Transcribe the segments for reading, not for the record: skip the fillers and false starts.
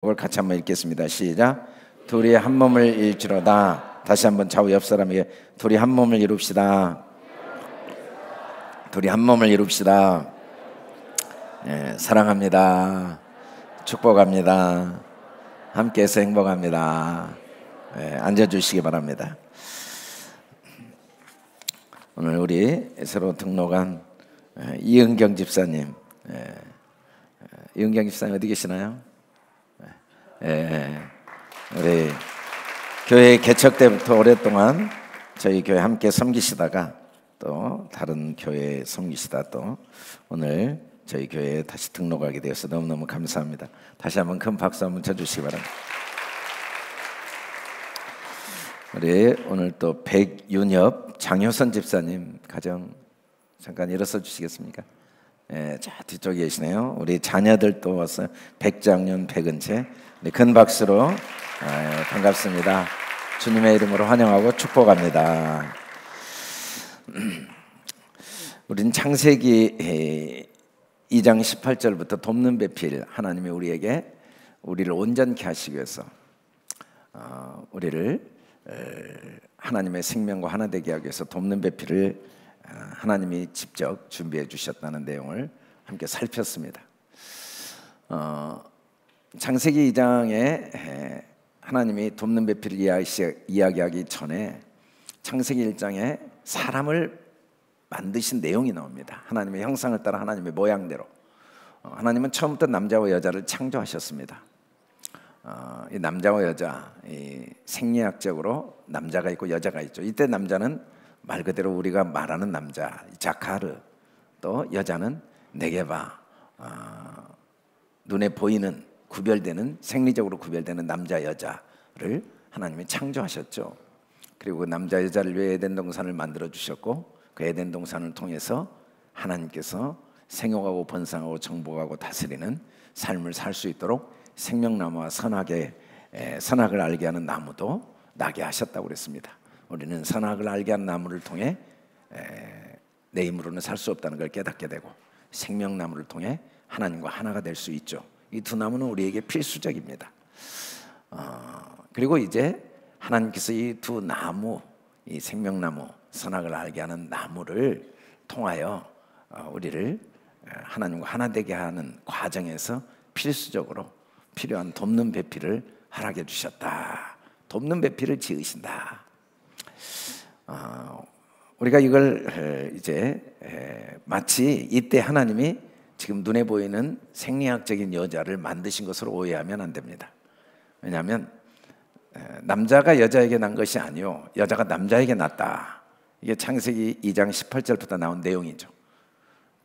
그걸 같이 한번 읽겠습니다. 시작. 둘이 한 몸을 일지로다. 다시 한번 좌우 옆 사람에게 둘이 한 몸을 이룹시다. 둘이 한 몸을 이룹시다. 사랑합니다. 축복합니다. 함께해서 행복합니다. 앉아주시기 바랍니다. 오늘 우리 새로 등록한 이은경 집사님, 이은경 집사님 어디 계시나요? 우리 교회 개척 때부터 오랫동안 저희 교회 함께 섬기시다가 또 다른 교회에 섬기시다 또 오늘 저희 교회에 다시 등록하게 되어서 너무너무 감사합니다. 다시 한번 큰 박수 한번 쳐주시기 바랍니다. 우리 오늘 또 백윤엽 장효선 집사님 가정 잠깐 일어서 주시겠습니까? 자 뒤쪽에 계시네요. 우리 자녀들 또 왔어요. 백장윤, 백은채. 네, 큰 박수로 반갑습니다. 주님의 이름으로 환영하고 축복합니다. 우린 창세기 2장 18절부터 돕는 배필, 하나님이 우리를 온전케 하시기 위해서 우리를 하나님의 생명과 하나 되게 하기 위해서 돕는 배필을 하나님이 직접 준비해 주셨다는 내용을 함께 살폈습니다. 창세기 2장에 하나님이 돕는 배필을 이야기하기 전에 창세기 1장에 사람을 만드신 내용이 나옵니다. 하나님의 형상을 따라 하나님의 모양대로 하나님은 처음부터 남자와 여자를 창조하셨습니다. 이 남자와 여자, 이 생리학적으로 남자가 있고 여자가 있죠. 이때 남자는 말 그대로 우리가 말하는 남자 자카르, 또 여자는 네게바, 눈에 보이는 구별되는, 생리적으로 구별되는 남자 여자를 하나님이 창조하셨죠. 그리고 그 남자 여자를 위해 에덴 동산을 만들어 주셨고 그 에덴 동산을 통해서 하나님께서 생육하고 번성하고 정복하고 다스리는 삶을 살 수 있도록 생명나무와 선악을 알게 하는 나무도 나게 하셨다고 그랬습니다. 우리는 선악을 알게 하는 나무를 통해 내 힘으로는 살 수 없다는 걸 깨닫게 되고 생명나무를 통해 하나님과 하나가 될 수 있죠. 이 두 나무는 우리에게 필수적입니다. 그리고 이제 하나님께서 이 두 나무, 이 생명나무, 선악을 알게 하는 나무를 통하여 우리를 하나님과 하나 되게 하는 과정에서 필수적으로 필요한 돕는 배필을 허락해 주셨다. 돕는 배필을 지으신다. 우리가 이걸 이제 마치 이때 하나님이 지금 눈에 보이는 생리학적인 여자를 만드신 것으로 오해하면 안 됩니다. 왜냐하면 남자가 여자에게 난 것이 아니요 여자가 남자에게 났다. 이게 창세기 2장 18절부터 나온 내용이죠.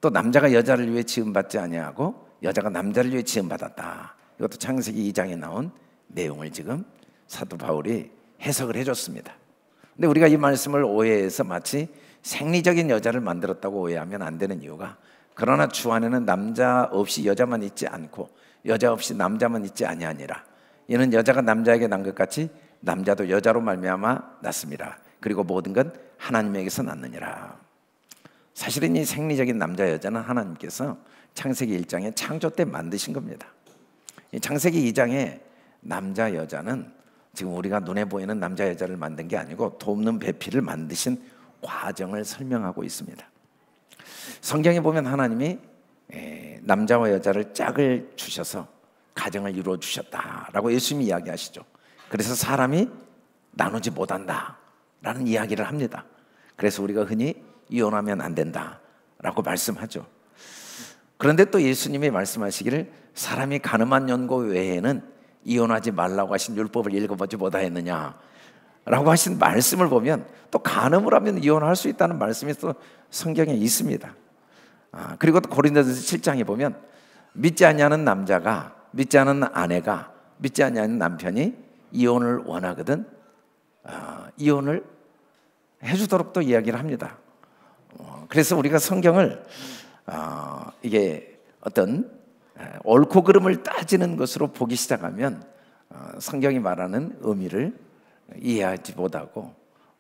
또 남자가 여자를 위해 지음받지 아니하고 여자가 남자를 위해 지음받았다. 이것도 창세기 2장에 나온 내용을 지금 사도 바울이 해석을 해줬습니다. 근데 우리가 이 말씀을 오해해서 마치 생리적인 여자를 만들었다고 오해하면 안 되는 이유가, 그러나 주 안에는 남자 없이 여자만 있지 않고 여자 없이 남자만 있지 아니하니라. 이는 여자가 남자에게 난 것 같이 남자도 여자로 말미암아 났습니다. 그리고 모든 건 하나님에게서 났느니라. 사실은 이 생리적인 남자 여자는 하나님께서 창세기 1장에 창조 때 만드신 겁니다. 이 창세기 2장에 남자 여자는 지금 우리가 눈에 보이는 남자 여자를 만든 게 아니고 돕는 배필을 만드신 과정을 설명하고 있습니다. 성경에 보면 하나님이 남자와 여자를 짝을 주셔서 가정을 이루어 주셨다라고 예수님이 이야기하시죠. 그래서 사람이 나누지 못한다라는 이야기를 합니다. 그래서 우리가 흔히 이혼하면 안 된다라고 말씀하죠. 그런데 또 예수님이 말씀하시기를 사람이 가늠한 연고 외에는 이혼하지 말라고 하신 율법을 읽어보지 못하였느냐 라고 하신 말씀을 보면 또 간음을 하면 이혼할 수 있다는 말씀이 또 성경에 있습니다. 그리고 또 고린도전서 7장에 보면 믿지 아니하는 남자가, 믿지 않는 아내가, 믿지 아니하는 남편이 이혼을 원하거든 이혼을 해주도록 또 이야기를 합니다. 그래서 우리가 성경을 이게 어떤 옳고 그름을 따지는 것으로 보기 시작하면 성경이 말하는 의미를 이해하지 못하고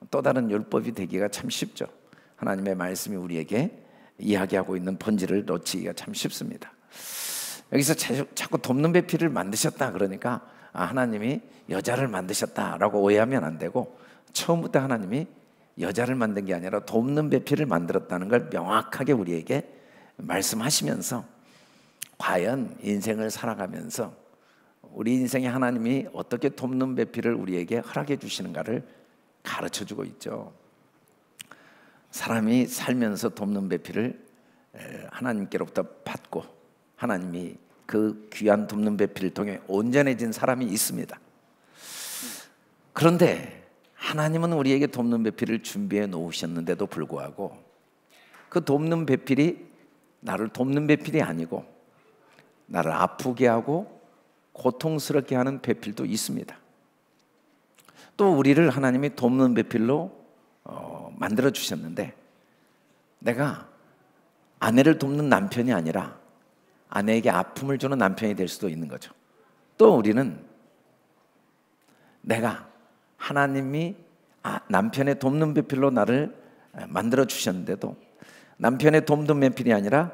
또 다른 율법이 되기가 참 쉽죠. 하나님의 말씀이 우리에게 이야기하고 있는 본질을 놓치기가 참 쉽습니다. 여기서 자꾸 돕는 배필을 만드셨다 그러니까 하나님이 여자를 만드셨다라고 오해하면 안 되고, 처음부터 하나님이 여자를 만든 게 아니라 돕는 배필을 만들었다는 걸 명확하게 우리에게 말씀하시면서, 과연 인생을 살아가면서 우리 인생에 하나님이 어떻게 돕는 배필을 우리에게 허락해 주시는가를 가르쳐주고 있죠. 사람이 살면서 돕는 배필을 하나님께로부터 받고 하나님이 그 귀한 돕는 배필을 통해 온전해진 사람이 있습니다. 그런데 하나님은 우리에게 돕는 배필을 준비해 놓으셨는데도 불구하고 그 돕는 배필이 나를 돕는 배필이 아니고 나를 아프게 하고 고통스럽게 하는 배필도 있습니다. 또 우리를 하나님이 돕는 배필로 만들어 주셨는데, 내가 아내를 돕는 남편이 아니라 아내에게 아픔을 주는 남편이 될 수도 있는 거죠. 또 우리는 내가 하나님이 남편의 돕는 배필로 나를 만들어 주셨는데도 남편의 돕는 배필이 아니라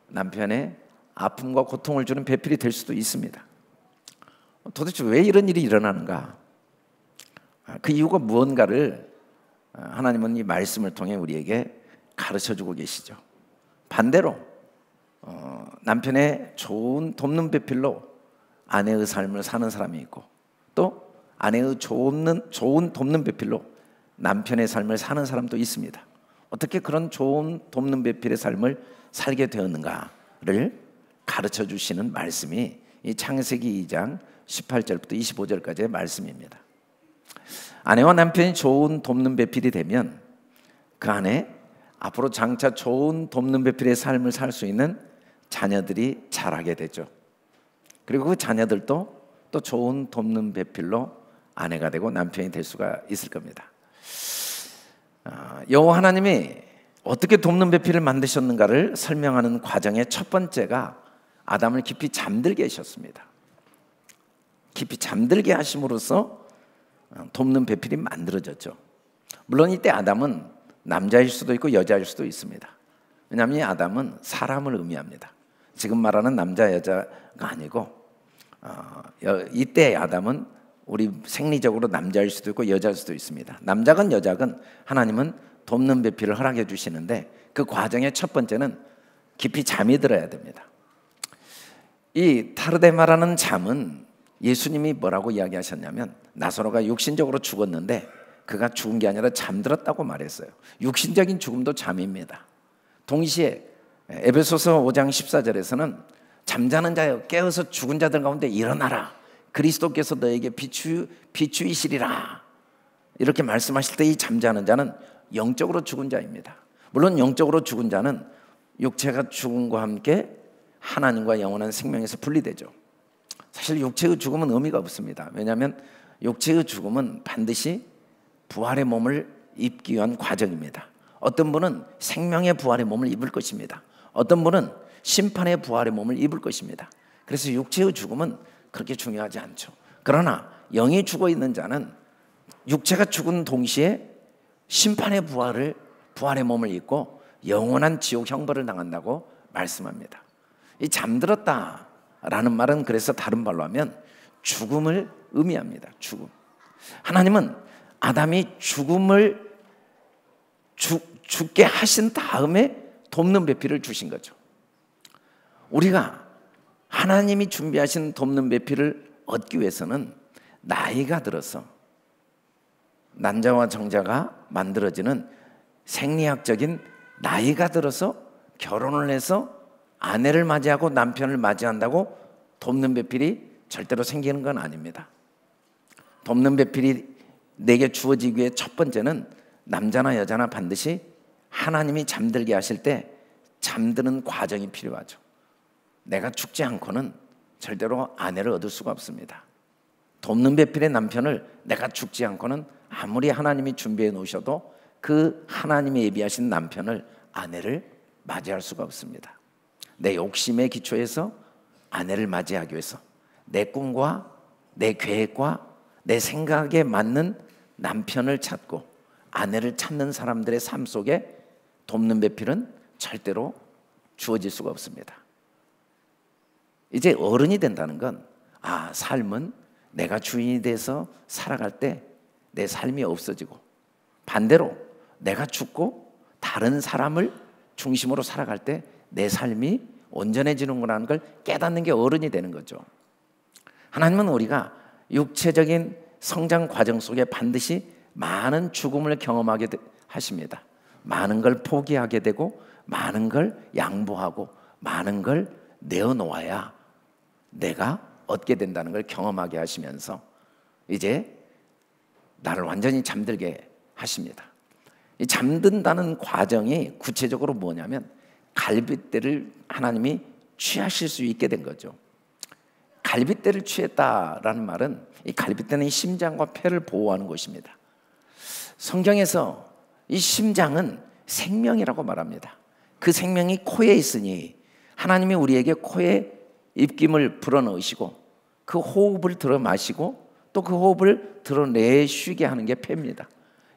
남편의 아픔과 고통을 주는 배필이 될 수도 있습니다. 도대체 왜 이런 일이 일어나는가? 그 이유가 무언가를 하나님은 이 말씀을 통해 우리에게 가르쳐주고 계시죠. 반대로 남편의 좋은 돕는 배필로 아내의 삶을 사는 사람이 있고, 또 아내의 좋은 돕는 배필로 남편의 삶을 사는 사람도 있습니다. 어떻게 그런 좋은 돕는 배필의 삶을 살게 되었는가를 가르쳐 주시는 말씀이 이 창세기 2장 18절부터 25절까지의 말씀입니다. 아내와 남편이 좋은 돕는 배필이 되면 그 안에 앞으로 장차 좋은 돕는 배필의 삶을 살 수 있는 자녀들이 자라게 되죠. 그리고 그 자녀들도 또 좋은 돕는 배필로 아내가 되고 남편이 될 수가 있을 겁니다. 여호와 하나님이 어떻게 돕는 배필을 만드셨는가를 설명하는 과정의 첫 번째가 아담을 깊이 잠들게 하셨습니다. 깊이 잠들게 하심으로써 돕는 배필이 만들어졌죠. 물론 이때 아담은 남자일 수도 있고 여자일 수도 있습니다. 왜냐하면 이 아담은 사람을 의미합니다. 지금 말하는 남자 여자가 아니고 이때 아담은 우리 생리적으로 남자일 수도 있고 여자일 수도 있습니다. 남자건 여자건 하나님은 돕는 배필을 허락해 주시는데, 그 과정의 첫 번째는 깊이 잠이 들어야 됩니다. 이 타르데마라는 잠은 예수님이 뭐라고 이야기하셨냐면, 나사로가 육신적으로 죽었는데 그가 죽은 게 아니라 잠들었다고 말했어요. 육신적인 죽음도 잠입니다. 동시에 에베소서 5장 14절에서는 잠자는 자여 깨어서 죽은 자들 가운데 일어나라, 그리스도께서 너에게 비추이시리라, 이렇게 말씀하실 때 이 잠자는 자는 영적으로 죽은 자입니다. 물론 영적으로 죽은 자는 육체가 죽음과 함께 하나님과 영원한 생명에서 분리되죠. 사실 육체의 죽음은 의미가 없습니다. 왜냐하면 육체의 죽음은 반드시 부활의 몸을 입기 위한 과정입니다. 어떤 분은 생명의 부활의 몸을 입을 것입니다. 어떤 분은 심판의 부활의 몸을 입을 것입니다. 그래서 육체의 죽음은 그렇게 중요하지 않죠. 그러나 영이 죽어 있는 자는 육체가 죽은 동시에 심판의 부활의 몸을 입고 영원한 지옥 형벌을 당한다고 말씀합니다. 이 잠들었다라는 말은 그래서 다른 말로 하면 죽음을 의미합니다. 죽음. 하나님은 아담이 죽게 하신 다음에 돕는 배필을 주신 거죠. 우리가 하나님이 준비하신 돕는 배필을 얻기 위해서는 나이가 들어서 난자와 정자가 만들어지는 생리학적인 나이가 들어서 결혼을 해서 아내를 맞이하고 남편을 맞이한다고 돕는 배필이 절대로 생기는 건 아닙니다. 돕는 배필이 내게 주어지기 위해 첫 번째는 남자나 여자나 반드시 하나님이 잠들게 하실 때 잠드는 과정이 필요하죠. 내가 죽지 않고는 절대로 아내를 얻을 수가 없습니다. 돕는 배필의 남편을 내가 죽지 않고는 아무리 하나님이 준비해 놓으셔도 그 하나님이 예비하신 남편을, 아내를 맞이할 수가 없습니다. 내 욕심의 기초에서 아내를 맞이하기 위해서 내 꿈과 내 계획과 내 생각에 맞는 남편을 찾고 아내를 찾는 사람들의 삶 속에 돕는 배필은 절대로 주어질 수가 없습니다. 이제 어른이 된다는 건 삶은 내가 주인이 돼서 살아갈 때 내 삶이 없어지고, 반대로 내가 죽고 다른 사람을 중심으로 살아갈 때 내 삶이 온전해지는구나 하는 걸 깨닫는 게 어른이 되는 거죠. 하나님은 우리가 육체적인 성장 과정 속에 반드시 많은 죽음을 경험하게 하십니다. 많은 걸 포기하게 되고, 많은 걸 양보하고, 많은 걸 내어놓아야 내가 얻게 된다는 걸 경험하게 하시면서 이제 나를 완전히 잠들게 하십니다. 이 잠든다는 과정이 구체적으로 뭐냐면 갈빗대를 하나님이 취하실 수 있게 된 거죠. 갈빗대를 취했다라는 말은, 이 갈빗대는 심장과 폐를 보호하는 것입니다. 성경에서 이 심장은 생명이라고 말합니다. 그 생명이 코에 있으니 하나님이 우리에게 코에 입김을 불어넣으시고 그 호흡을 들어 마시고 또 그 호흡을 들어내쉬게 하는 게 폐입니다.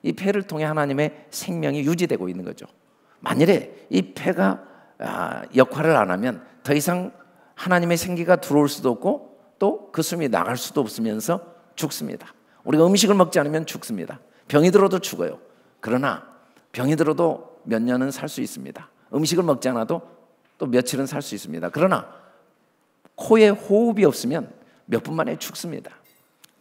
이 폐를 통해 하나님의 생명이 유지되고 있는 거죠. 만일에 이 폐가 역할을 안 하면 더 이상 하나님의 생기가 들어올 수도 없고 또 그 숨이 나갈 수도 없으면서 죽습니다. 우리가 음식을 먹지 않으면 죽습니다. 병이 들어도 죽어요. 그러나 병이 들어도 몇 년은 살 수 있습니다. 음식을 먹지 않아도 또 며칠은 살 수 있습니다. 그러나 코에 호흡이 없으면 몇 분 만에 죽습니다.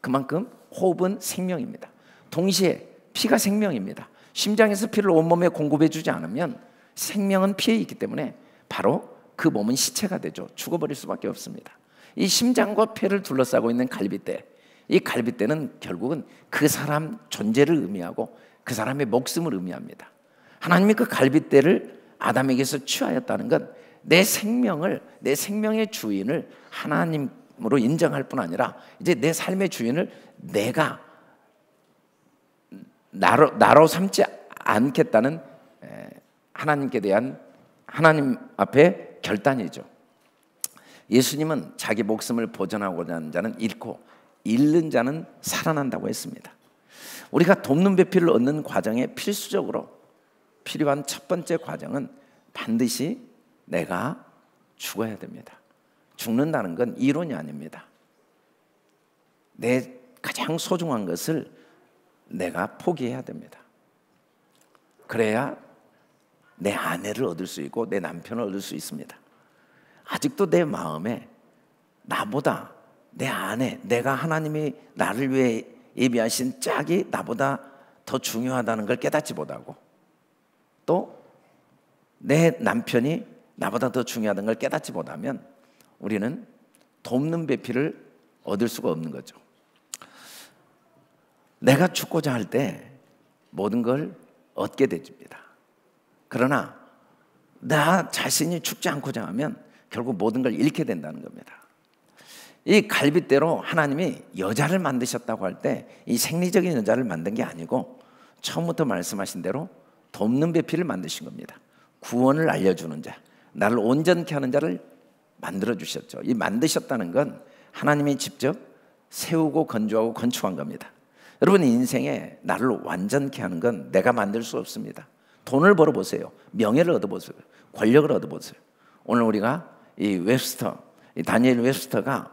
그만큼 호흡은 생명입니다. 동시에 피가 생명입니다. 심장에서 피를 온몸에 공급해 주지 않으면 생명은 피에 있기 때문에 바로 그 몸은 시체가 되죠. 죽어버릴 수밖에 없습니다. 이 심장과 폐를 둘러싸고 있는 갈빗대, 이 갈빗대는 결국은 그 사람 존재를 의미하고 그 사람의 목숨을 의미합니다. 하나님이 그 갈빗대를 아담에게서 취하였다는 건 내 생명을, 내 생명의 주인을 하나님으로 인정할 뿐 아니라 이제 내 삶의 주인을 내가 나로 삼지 않겠다는 하나님께 대한 하나님 앞에 결단이죠. 예수님은 자기 목숨을 보존하고자 하는 자는 잃고 잃는 자는 살아난다고 했습니다. 우리가 돕는 배필을 얻는 과정에 필수적으로 필요한 첫 번째 과정은 반드시 내가 죽어야 됩니다. 죽는다는 건 이론이 아닙니다. 내 가장 소중한 것을 내가 포기해야 됩니다. 그래야 내 아내를 얻을 수 있고 내 남편을 얻을 수 있습니다. 아직도 내 마음에 나보다 내 아내, 내가 하나님이 나를 위해 예비하신 짝이 나보다 더 중요하다는 걸 깨닫지 못하고 또 내 남편이 나보다 더 중요하다는 걸 깨닫지 못하면 우리는 돕는 배필을 얻을 수가 없는 거죠. 내가 죽고자 할 때 모든 걸 얻게 됩니다. 그러나 나 자신이 죽지 않고자 하면 결국 모든 걸 잃게 된다는 겁니다. 이 갈빗대로 하나님이 여자를 만드셨다고 할 때 이 생리적인 여자를 만든 게 아니고 처음부터 말씀하신 대로 돕는 배필을 만드신 겁니다. 구원을 알려주는 자, 나를 온전케 하는 자를 만들어 주셨죠. 이 만드셨다는 건 하나님이 직접 세우고 건조하고 건축한 겁니다. 여러분 인생에 나를 완전케 하는 건 내가 만들 수 없습니다. 돈을 벌어보세요. 명예를 얻어보세요. 권력을 얻어보세요. 오늘 우리가 이 웹스터, 이 다니엘 웹스터가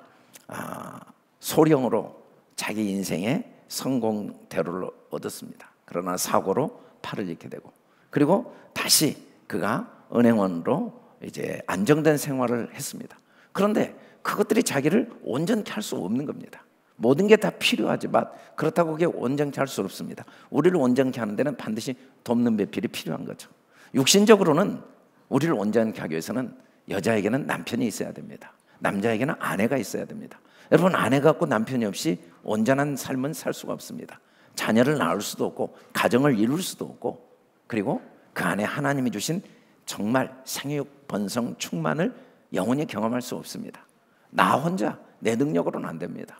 소령으로 자기 인생의 성공대로를 얻었습니다. 그러나 사고로 팔을 잃게 되고 그리고 다시 그가 은행원으로 이제 안정된 생활을 했습니다. 그런데 그것들이 자기를 온전케 할 수 없는 겁니다. 모든 게 다 필요하지만 그렇다고 그게 온전케 할 수 없습니다. 우리를 온전케 하는 데는 반드시 돕는 배필이 필요한 거죠. 육신적으로는 우리를 온전케 하기 위해서는 여자에게는 남편이 있어야 됩니다. 남자에게는 아내가 있어야 됩니다. 여러분 아내가 없고 남편이 없이 온전한 삶은 살 수가 없습니다. 자녀를 낳을 수도 없고 가정을 이룰 수도 없고 그리고 그 안에 하나님이 주신 정말 생육 번성 충만을 영원히 경험할 수 없습니다. 나 혼자 내 능력으로는 안 됩니다.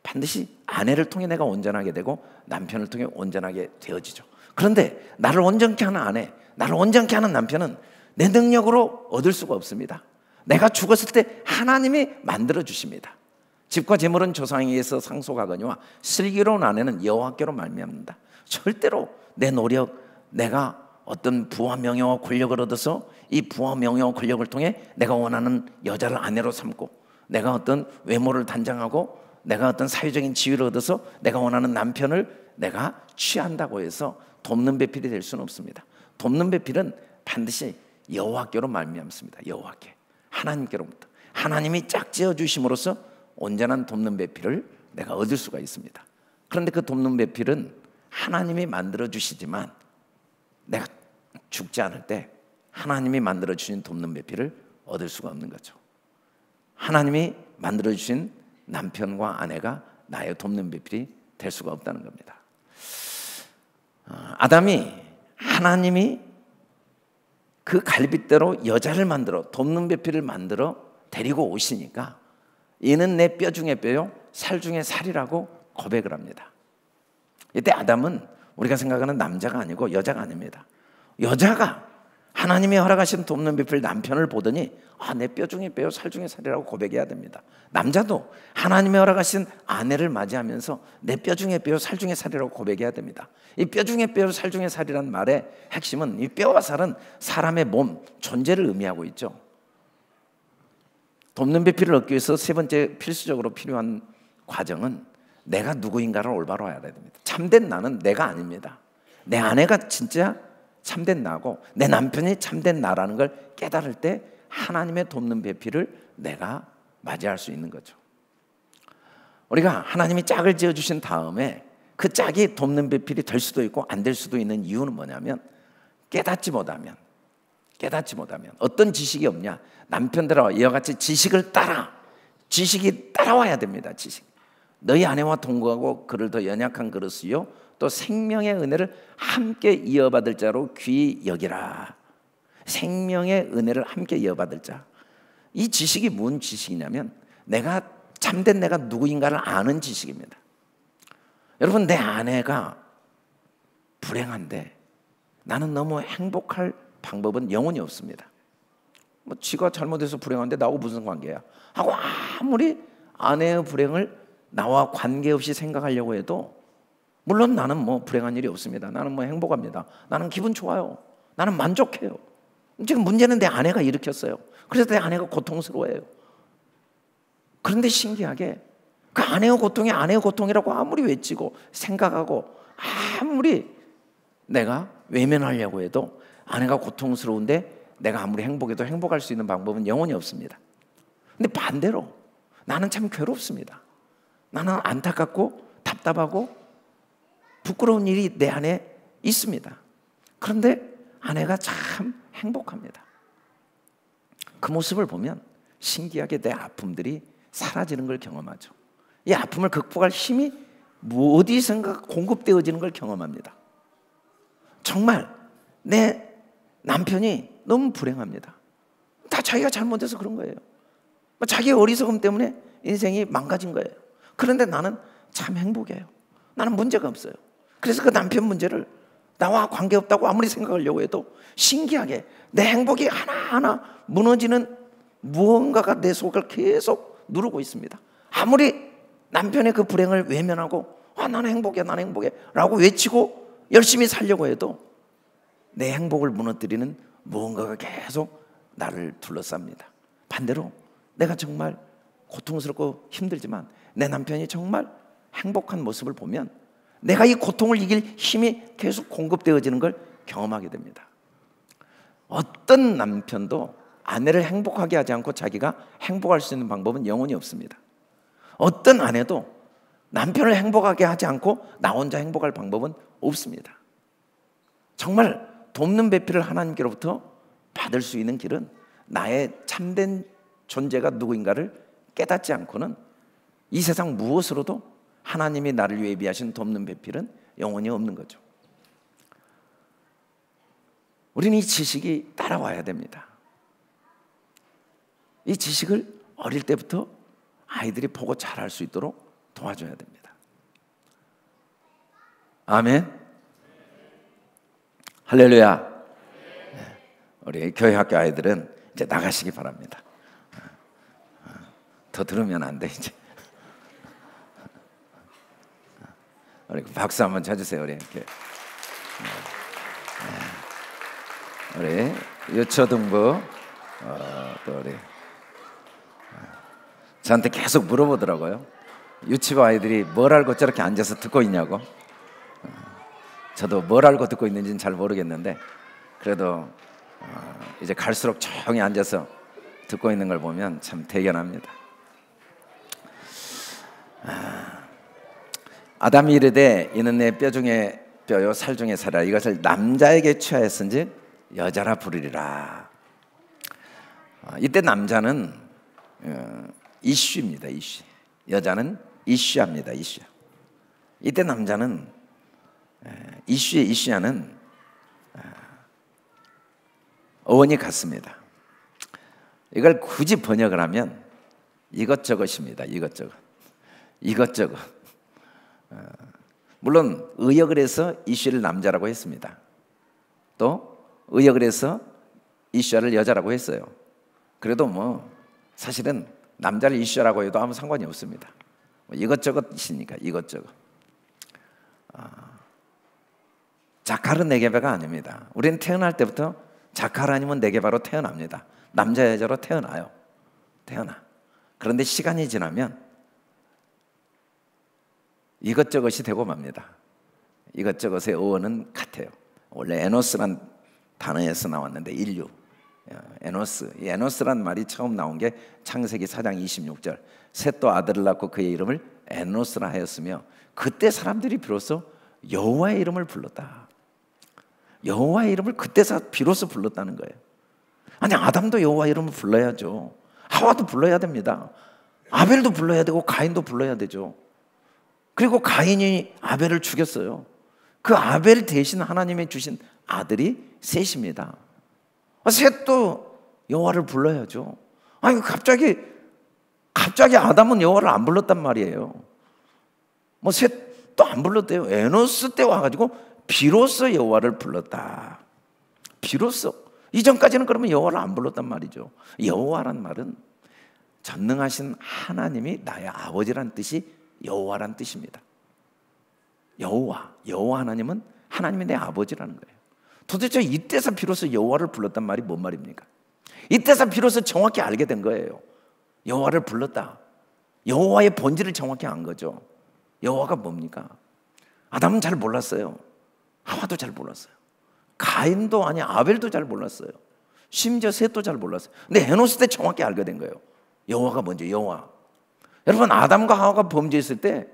반드시 아내를 통해 내가 온전하게 되고 남편을 통해 온전하게 되어지죠. 그런데 나를 온전케 하는 아내, 나를 온전케 하는 남편은 내 능력으로 얻을 수가 없습니다. 내가 죽었을 때 하나님이 만들어 주십니다. 집과 재물은 조상에 의해서 상속하거니와 슬기로운 아내는 여호와께로 말미암는다. 절대로 내 노력, 내가 어떤 부와 명예와 권력을 얻어서 이 부와 명예와 권력을 통해 내가 원하는 여자를 아내로 삼고 내가 어떤 외모를 단장하고 내가 어떤 사회적인 지위를 얻어서 내가 원하는 남편을 내가 취한다고 해서 돕는 배필이 될 수는 없습니다. 돕는 배필은 반드시 여호와께로 말미암습니다. 여호와께, 하나님께로부터 하나님이 짝지어 주심으로써 온전한 돕는 배필을 내가 얻을 수가 있습니다. 그런데 그 돕는 배필은 하나님이 만들어 주시지만 내가 죽지 않을 때 하나님이 만들어 주신 돕는 배필을 얻을 수가 없는 거죠. 하나님이 만들어 주신 남편과 아내가 나의 돕는 배필이 될 수가 없다는 겁니다. 아담이 하나님이 그 갈빗대로 여자를 만들어 돕는 배필을 만들어 데리고 오시니까 이는 내 뼈 중에 뼈요 살 중에 살이라고 고백을 합니다. 이때 아담은 우리가 생각하는 남자가 아니고 여자가 아닙니다. 여자가 하나님이 허락하신 돕는 배필 남편을 보더니 내 뼈 중에 뼈요 살 중에 살이라고 고백해야 됩니다. 남자도 하나님이 허락하신 아내를 맞이하면서 내 뼈 중에 뼈요 살 중에 살이라고 고백해야 됩니다. 이 뼈 중에 뼈요 살 중에 살이라는 말의 핵심은 이 뼈와 살은 사람의 몸, 존재를 의미하고 있죠. 돕는 배필을 얻기 위해서 세 번째 필수적으로 필요한 과정은 내가 누구인가를 올바로 알아야 됩니다. 참된 나는 내가 아닙니다. 내 아내가 진짜 참된 나고 내 남편이 참된 나라는 걸 깨달을 때 하나님의 돕는 배필을 내가 맞이할 수 있는 거죠. 우리가 하나님이 짝을 지어주신 다음에 그 짝이 돕는 배필이 될 수도 있고 안 될 수도 있는 이유는 뭐냐면 깨닫지 못하면 어떤 지식이 없냐, 남편들과 이와 같이 지식이 따라와야 됩니다. 지식. 너희 아내와 동거하고 그를 더 연약한 그릇이요 또 생명의 은혜를 함께 이어받을 자로 귀히 여기라. 생명의 은혜를 함께 이어받을 자. 이 지식이 무슨 지식이냐면 내가 참된 내가 누구인가를 아는 지식입니다. 여러분, 내 아내가 불행한데 나는 너무 행복할 방법은 영원히 없습니다. 지가 잘못해서 불행한데 나하고 무슨 관계야 하고 아무리 아내의 불행을 나와 관계없이 생각하려고 해도 물론 나는 불행한 일이 없습니다. 나는 행복합니다. 나는 기분 좋아요. 나는 만족해요. 지금 문제는 내 아내가 일으켰어요. 그래서 내 아내가 고통스러워해요. 그런데 신기하게 그 아내의 고통이 아내의 고통이라고 아무리 외치고 생각하고 아무리 내가 외면하려고 해도 아내가 고통스러운데 내가 아무리 행복해도 행복할 수 있는 방법은 영원히 없습니다. 근데 반대로 나는 참 괴롭습니다. 나는 안타깝고 답답하고 부끄러운 일이 내 안에 있습니다. 그런데 아내가 참 행복합니다. 그 모습을 보면 신기하게 내 아픔들이 사라지는 걸 경험하죠. 이 아픔을 극복할 힘이 어디선가 공급되어지는 걸 경험합니다. 정말 내 남편이 너무 불행합니다. 다 자기가 잘못해서 그런 거예요. 자기의 어리석음 때문에 인생이 망가진 거예요. 그런데 나는 참 행복해요. 나는 문제가 없어요. 그래서 그 남편 문제를 나와 관계없다고 아무리 생각하려고 해도 신기하게 내 행복이 하나하나 무너지는 무언가가 내 속을 계속 누르고 있습니다. 아무리 남편의 그 불행을 외면하고 나는 행복해 라고 외치고 열심히 살려고 해도 내 행복을 무너뜨리는 무언가가 계속 나를 둘러쌉니다. 반대로 내가 정말 고통스럽고 힘들지만 내 남편이 정말 행복한 모습을 보면 내가 이 고통을 이길 힘이 계속 공급되어지는 걸 경험하게 됩니다. 어떤 남편도 아내를 행복하게 하지 않고 자기가 행복할 수 있는 방법은 영원히 없습니다. 어떤 아내도 남편을 행복하게 하지 않고 나 혼자 행복할 방법은 없습니다. 정말 돕는 배필을 하나님께로부터 받을 수 있는 길은 나의 참된 존재가 누구인가를 깨닫지 않고는 이 세상 무엇으로도 하나님이 나를 위해 예비하신 돕는 배필은 영원히 없는 거죠. 우리는 이 지식이 따라와야 됩니다. 이 지식을 어릴 때부터 아이들이 보고 잘할 수 있도록 도와줘야 됩니다. 아멘. 할렐루야. 우리 교회 학교 아이들은 이제 나가시기 바랍니다. 더 들으면 안 돼 이제. 우리 박수 한번 쳐주세요. 우리 이렇게. 우리 유초등부 또 우리 저한테 계속 물어보더라고요. 유치부 아이들이 뭘 알고 저렇게 앉아서 듣고 있냐고. 저도 뭘 알고 듣고 있는지는 잘 모르겠는데 그래도 이제 갈수록 조용히 앉아서 듣고 있는 걸 보면 참 대견합니다. 아담이 이르되 이는 내 뼈 중에 뼈요 살 중에 살이라 이것을 남자에게 취하였은즉 여자라 부르리라. 이때 남자는 이슈입니다. 이슈. 여자는 이슈합니다. 이슈. 이때 남자는 이슈의 이슈야는 어원이 같습니다. 이걸 굳이 번역을 하면 이것저것입니다. 이것저것. 물론 의역을 해서 이슈를 남자라고 했습니다. 또 의역을 해서 이슈를 여자라고 했어요. 그래도 뭐 사실은 남자를 이슈라고 해도 아무 상관이 없습니다. 이것저것이니까 이것저것. 자카르 네게바가 아닙니다. 우리는 태어날 때부터 자카르 아니면 네게바로 태어납니다. 남자 여자로 태어나. 그런데 시간이 지나면 이것저것이 되고 맙니다. 이것저것의 어원은 같아요. 원래 에노스란 단어에서 나왔는데 인류. 에노스. 이 에노스란 말이 처음 나온 게 창세기 4장 26절. 셋도 아들을 낳고 그의 이름을 에노스라 하였으며 그때 사람들이 비로소 여호와의 이름을 불렀다. 여호와의 이름을 그때서 비로소 불렀다는 거예요. 아니 아담도 여호와의 이름을 불러야죠. 하와도 불러야 됩니다. 아벨도 불러야 되고 가인도 불러야 되죠. 그리고 가인이 아벨을 죽였어요. 그 아벨 대신 하나님이 주신 아들이 셋입니다. 셋도 여호와를 불러야죠. 아니 갑자기 아담은 여호와를 안 불렀단 말이에요. 뭐 셋도 안 불렀대요. 에노스 때 와가지고 비로소 여호와를 불렀다. 비로소. 이전까지는 그러면 여호와를 안 불렀단 말이죠. 여호와란 말은 전능하신 하나님이 나의 아버지란 뜻이 여호와란 뜻입니다. 여호와 하나님은 하나님이 내 아버지라는 거예요. 도대체 이때서 비로소 여호와를 불렀단 말이 뭔 말입니까? 이때서 비로소 정확히 알게 된 거예요. 여호와를 불렀다. 여호와의 본질을 정확히 안 거죠. 여호와가 뭡니까? 아담은 잘 몰랐어요. 하와도 잘 몰랐어요. 가인도 아니 아벨도 잘 몰랐어요. 심지어 셋도 잘 몰랐어요. 근데 에노스 때 정확히 알게 된 거예요. 여호와가 뭔지 여호와. 여러분 아담과 하와가 범죄했을 때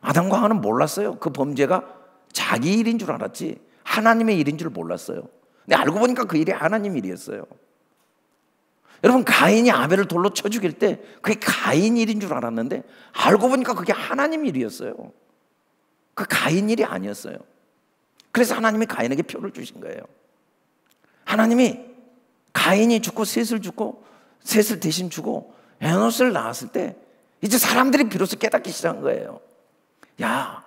아담과 하와는 몰랐어요. 그 범죄가 자기 일인 줄 알았지 하나님의 일인 줄 몰랐어요. 근데 알고 보니까 그 일이 하나님 일이었어요. 여러분 가인이 아벨을 돌로 쳐 죽일 때 그게 가인 일인 줄 알았는데 알고 보니까 그게 하나님 일이었어요. 그 가인 일이 아니었어요. 그래서 하나님이 가인에게 표를 주신 거예요. 하나님이 가인이 죽고 셋을 대신 주고 에노스를 낳았을 때 이제 사람들이 비로소 깨닫기 시작한 거예요. 야,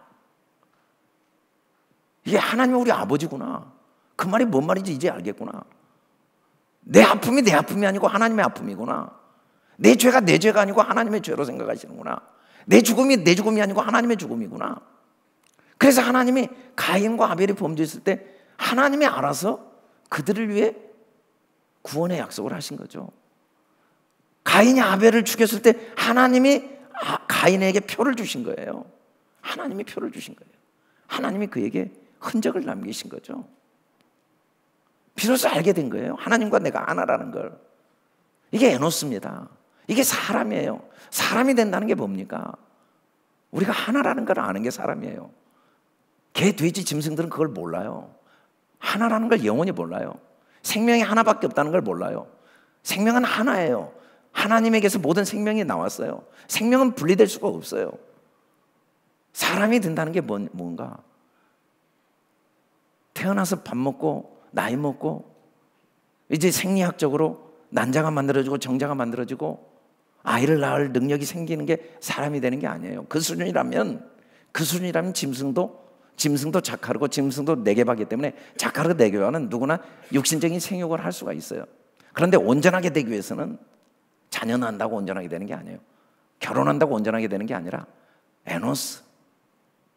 이게 하나님이 우리 아버지구나. 그 말이 뭔 말인지 이제 알겠구나. 내 아픔이 내 아픔이 아니고 하나님의 아픔이구나. 내 죄가 내 죄가 아니고 하나님의 죄로 생각하시는구나. 내 죽음이 내 죽음이 아니고 하나님의 죽음이구나. 그래서 하나님이 가인과 아벨이 범죄했을 때 하나님이 알아서 그들을 위해 구원의 약속을 하신 거죠. 가인이 아벨을 죽였을 때 하나님이 가인에게 표를 주신 거예요. 하나님이 표를 주신 거예요. 하나님이 그에게 흔적을 남기신 거죠. 비로소 알게 된 거예요. 하나님과 내가 하나라는 걸. 이게 에노스입니다. 이게 사람이에요. 사람이 된다는 게 뭡니까? 우리가 하나라는 걸 아는 게 사람이에요. 개, 돼지, 짐승들은 그걸 몰라요. 하나라는 걸 영원히 몰라요. 생명이 하나밖에 없다는 걸 몰라요. 생명은 하나예요. 하나님에게서 모든 생명이 나왔어요. 생명은 분리될 수가 없어요. 사람이 된다는 게 뭔가? 태어나서 밥 먹고 나이 먹고 이제 생리학적으로 난자가 만들어지고 정자가 만들어지고 아이를 낳을 능력이 생기는 게 사람이 되는 게 아니에요. 그 수준이라면 짐승도 자카르고 짐승도 네게바기 때문에 자카르 네게바는 누구나 육신적인 생육을 할 수가 있어요. 그런데 온전하게 되기 위해서는 자녀 낳는다고 온전하게 되는 게 아니에요. 결혼한다고 온전하게 되는 게 아니라 에노스,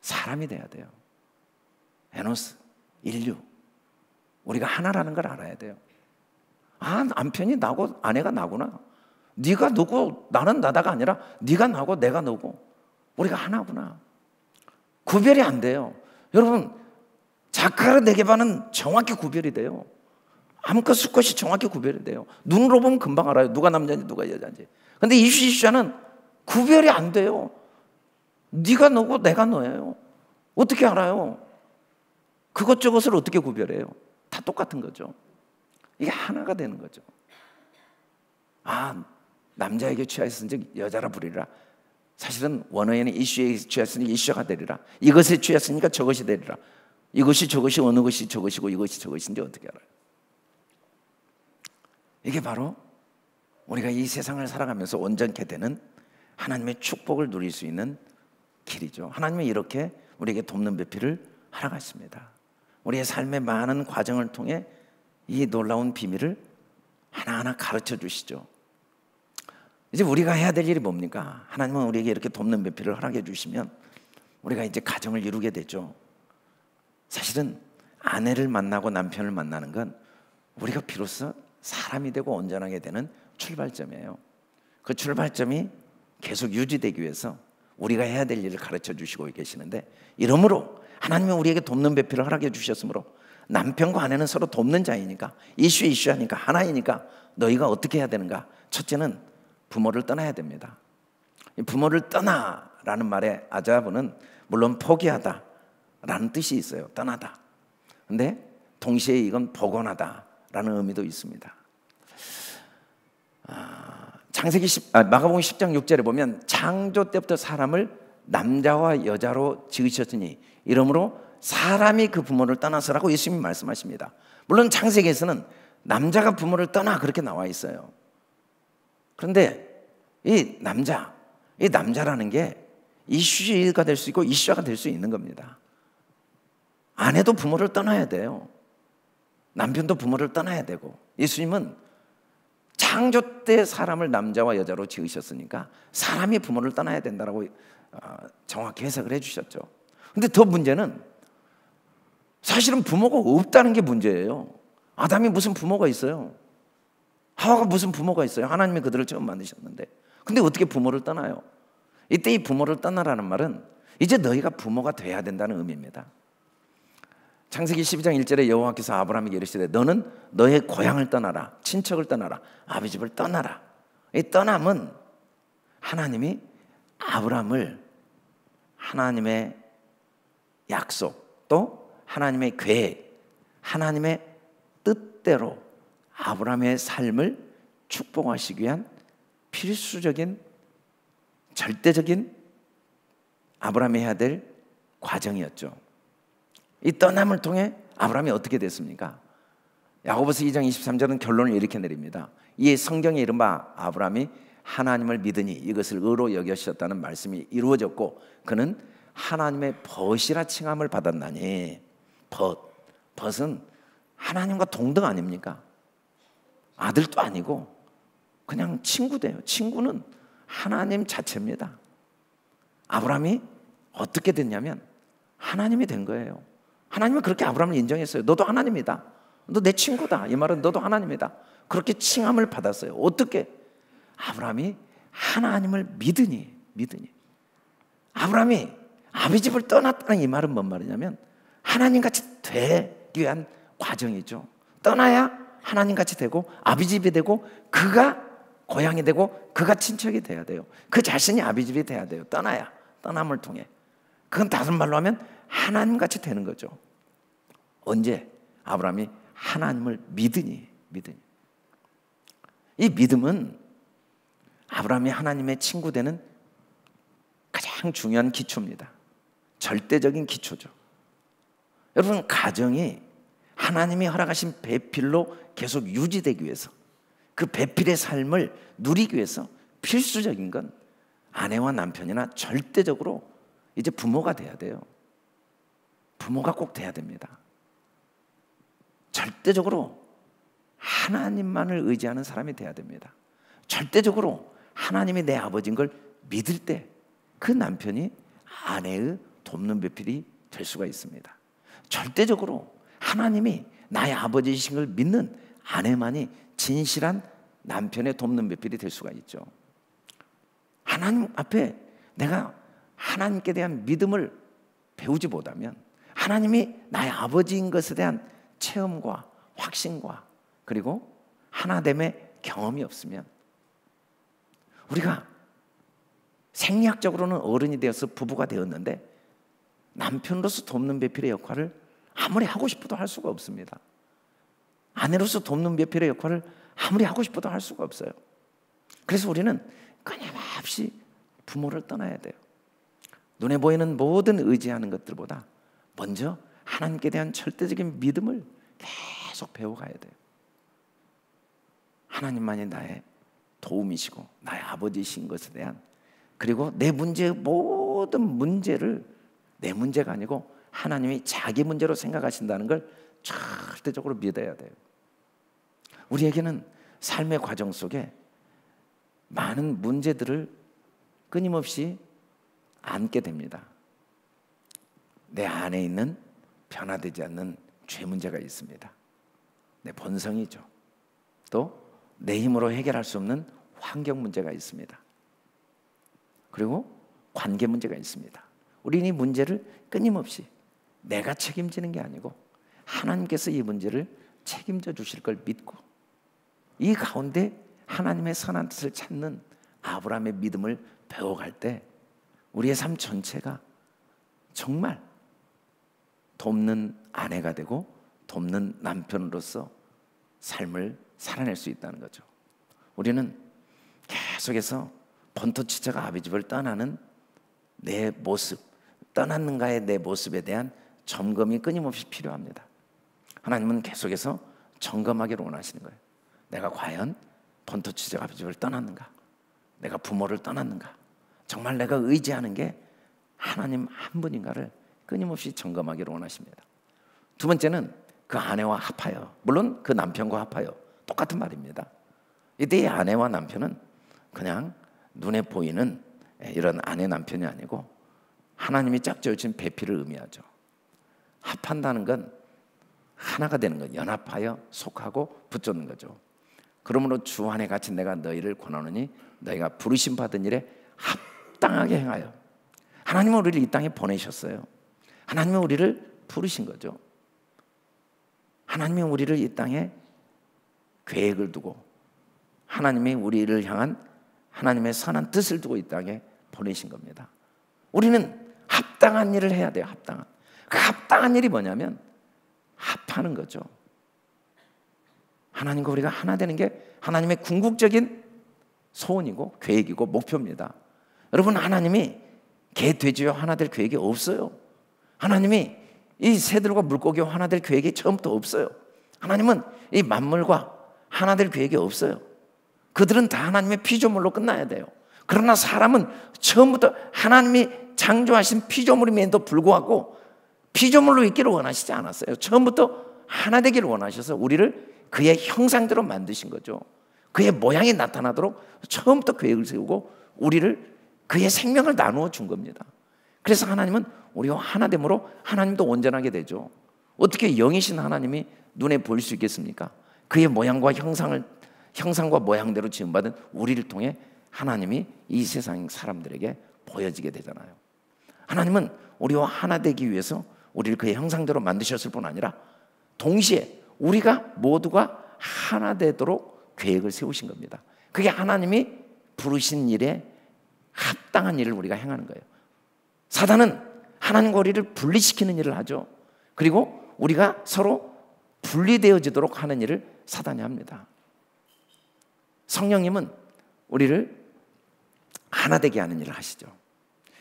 사람이 돼야 돼요. 에노스, 인류. 우리가 하나라는 걸 알아야 돼요. 아, 남편이 나고 아내가 나구나. 네가 너고 나는 나다가 아니라 네가 나고 내가 너고 우리가 하나구나. 구별이 안 돼요. 여러분, 자카르 네게바는 정확히 구별이 돼요. 암컷 수컷이 정확히 구별이 돼요. 눈으로 보면 금방 알아요. 누가 남자인지 누가 여자인지. 근데 이슈이슈는 구별이 안 돼요. 네가 너고 내가 너예요. 어떻게 알아요? 그것저것을 어떻게 구별해요? 다 똑같은 거죠. 이게 하나가 되는 거죠. 아, 남자에게 취하였은즉 여자라 부리라. 사실은 원어에는 이슈에 취했으니 이슈가 되리라. 이것에 취했으니까 저것이 되리라. 이것이 저것이 어느 것이 저것이고 이것이 저것인지 어떻게 알아요? 이게 바로 우리가 이 세상을 살아가면서 온전케 되는 하나님의 축복을 누릴 수 있는 길이죠. 하나님이 이렇게 우리에게 돕는 배필을 허락하십니다. 우리의 삶의 많은 과정을 통해 이 놀라운 비밀을 하나하나 가르쳐 주시죠. 이제 우리가 해야 될 일이 뭡니까? 하나님은 우리에게 이렇게 돕는 배필을 허락해 주시면 우리가 이제 가정을 이루게 되죠. 사실은 아내를 만나고 남편을 만나는 건 우리가 비로소 사람이 되고 온전하게 되는 출발점이에요. 그 출발점이 계속 유지되기 위해서 우리가 해야 될 일을 가르쳐 주시고 계시는데, 이러므로 하나님은 우리에게 돕는 배필을 허락해 주셨으므로 남편과 아내는 서로 돕는 자이니까, 이슈하니까 하나이니까 너희가 어떻게 해야 되는가? 첫째는 부모를 떠나야 됩니다. 부모를 떠나라는 말의 아자분은 물론 포기하다 라는 뜻이 있어요. 떠나다. 근데 동시에 이건 복원하다라는 의미도 있습니다. 마가복음 10장 6절에 보면 창조 때부터 사람을 남자와 여자로 지으셨으니 이러므로 사람이 그 부모를 떠나서라고 예수님이 말씀하십니다. 물론 창세기에서는 남자가 부모를 떠나 그렇게 나와 있어요. 그런데 이 남자라는 게 이슈가 될 수 있고 이슈가 될 수 있는 겁니다. 아내도 부모를 떠나야 돼요. 남편도 부모를 떠나야 되고, 예수님은 창조 때 사람을 남자와 여자로 지으셨으니까 사람이 부모를 떠나야 된다라고 정확히 해석을 해주셨죠. 근데 더 문제는 사실은 부모가 없다는 게 문제예요. 아담이 무슨 부모가 있어요? 하와가 무슨 부모가 있어요? 하나님이 그들을 처음 만드셨는데. 근데 어떻게 부모를 떠나요? 이때 이 부모를 떠나라는 말은 이제 너희가 부모가 돼야 된다는 의미입니다. 창세기 12장 1절에 여호와께서 아브라함에게 이르시되 너는 너의 고향을 떠나라, 친척을 떠나라, 아비집을 떠나라. 이 떠남은 하나님이 아브라함을 하나님의 약속, 또 하나님의 계획, 하나님의 뜻대로 아브라함의 삶을 축복하시기 위한 필수적인 절대적인 아브라함이 해야 될 과정이었죠. 이 떠남을 통해 아브라함이 어떻게 됐습니까? 야고보서 2장 23절은 결론을 이렇게 내립니다. 이 성경에 이른바 아브라함이 하나님을 믿으니 이것을 의로 여기셨다는 말씀이 이루어졌고 그는 하나님의 벗이라 칭함을 받았나니. 벗은 하나님과 동등 아닙니까? 아들도 아니고 그냥 친구돼요. 친구는 하나님 자체입니다. 아브라함이 어떻게 됐냐면 하나님이 된 거예요. 하나님은 그렇게 아브라함을 인정했어요. 너도 하나님이다. 너 내 친구다. 이 말은 너도 하나님이다. 그렇게 칭함을 받았어요. 어떻게? 아브라함이 하나님을 믿으니. 아브라함이 아비집을 떠났다는 이 말은 뭔 말이냐면 하나님같이 되기 위한 과정이죠. 떠나야 하나님같이 되고 아비집이 되고 그가 고향이 되고 그가 친척이 돼야 돼요. 그 자신이 아비집이 돼야 돼요. 떠남을 통해. 그건 다른 말로 하면 하나님같이 되는 거죠. 언제? 아브라함이 하나님을 믿으니. 이 믿음은 아브라함이 하나님의 친구 되는 가장 중요한 기초입니다. 절대적인 기초죠. 여러분, 가정이 하나님이 허락하신 배필로 계속 유지되기 위해서, 그 배필의 삶을 누리기 위해서 필수적인 건 아내와 남편이나 절대적으로 이제 부모가 돼야 돼요. 부모가 꼭 돼야 됩니다. 절대적으로 하나님만을 의지하는 사람이 돼야 됩니다. 절대적으로 하나님이 내 아버지인 걸 믿을 때 그 남편이 아내의 돕는 배필이 될 수가 있습니다. 절대적으로 하나님이 나의 아버지이신 걸 믿는 아내만이 진실한 남편의 돕는 배필이 될 수가 있죠. 하나님 앞에 내가 하나님께 대한 믿음을 배우지 못하면, 하나님이 나의 아버지인 것에 대한 체험과 확신과 그리고 하나됨의 경험이 없으면, 우리가 생리학적으로는 어른이 되어서 부부가 되었는데 남편으로서 돕는 배필의 역할을 아무리 하고 싶어도 할 수가 없습니다. 아내로서 돕는 배필의 역할을 아무리 하고 싶어도 할 수가 없어요. 그래서 우리는 끊임없이 부모를 떠나야 돼요. 눈에 보이는 모든 의지하는 것들보다 먼저 하나님께 대한 절대적인 믿음을 계속 배워가야 돼요. 하나님만이 나의 도움이시고 나의 아버지이신 것에 대한, 그리고 내 문제의 모든 문제를 내 문제가 아니고 하나님이 자기 문제로 생각하신다는 걸 절대적으로 믿어야 돼요. 우리에게는 삶의 과정 속에 많은 문제들을 끊임없이 안게 됩니다. 내 안에 있는 변화되지 않는 죄 문제가 있습니다. 내 본성이죠. 또 내 힘으로 해결할 수 없는 환경 문제가 있습니다. 그리고 관계 문제가 있습니다. 우리는 이 문제를 끊임없이 내가 책임지는 게 아니고 하나님께서 이 문제를 책임져 주실 걸 믿고, 이 가운데 하나님의 선한 뜻을 찾는 아브라함의 믿음을 배워갈 때 우리의 삶 전체가 정말 돕는 아내가 되고 돕는 남편으로서 삶을 살아낼 수 있다는 거죠. 우리는 계속해서 번터치자가 아비 집을 떠나는 내 모습, 떠났는가의 내 모습에 대한 점검이 끊임없이 필요합니다. 하나님은 계속해서 점검하기를 원하시는 거예요. 내가 과연 번터치자가 아비 집을 떠났는가? 내가 부모를 떠났는가? 정말 내가 의지하는 게 하나님 한 분인가를 끊임없이 점검하기를 원하십니다. 두 번째는 그 아내와 합하여, 물론 그 남편과 합하여, 똑같은 말입니다. 이때 이 아내와 남편은 그냥 눈에 보이는 이런 아내 남편이 아니고 하나님이 짝지어진 배필을 의미하죠. 합한다는 건 하나가 되는 것, 연합하여 속하고 붙잡는 거죠. 그러므로 주 안에 갇힌 내가 너희를 권하노니 너희가 부르심 받은 일에 합당하게 행하여. 하나님은 우리를 이 땅에 보내셨어요. 하나님은 우리를 부르신 거죠. 하나님이 우리를 이 땅에 계획을 두고 하나님이 우리를 향한 하나님의 선한 뜻을 두고 이 땅에 보내신 겁니다. 우리는 합당한 일을 해야 돼요. 합당한. 그 합당한 일이 뭐냐면 합하는 거죠. 하나님과 우리가 하나 되는 게 하나님의 궁극적인 소원이고 계획이고 목표입니다. 여러분, 하나님이 개, 돼지와 하나 될 계획이 없어요. 하나님이 이 새들과 물고기와 하나 될 계획이 처음부터 없어요. 하나님은 이 만물과 하나 될 계획이 없어요. 그들은 다 하나님의 피조물로 끝나야 돼요. 그러나 사람은 처음부터 하나님이 창조하신 피조물임에도 불구하고 피조물로 있기를 원하시지 않았어요. 처음부터 하나 되기를 원하셔서 우리를 그의 형상대로 만드신 거죠. 그의 모양이 나타나도록 처음부터 계획을 세우고 우리를 그의 생명을 나누어 준 겁니다. 그래서 하나님은 우리와 하나됨으로 하나님도 온전하게 되죠. 어떻게 영이신 하나님이 눈에 보일 수 있겠습니까? 그의 모양과 형상과 모양대로 지음받은 우리를 통해 하나님이 이 세상 사람들에게 보여지게 되잖아요. 하나님은 우리와 하나 되기 위해서 우리를 그의 형상대로 만드셨을 뿐 아니라 동시에 우리가 모두가 하나 되도록 계획을 세우신 겁니다. 그게 하나님이 부르신 일에 합당한 일을 우리가 행하는 거예요. 사단은 하나님과 우리를 분리시키는 일을 하죠. 그리고 우리가 서로 분리되어지도록 하는 일을 사단이 합니다. 성령님은 우리를 하나 되게 하는 일을 하시죠.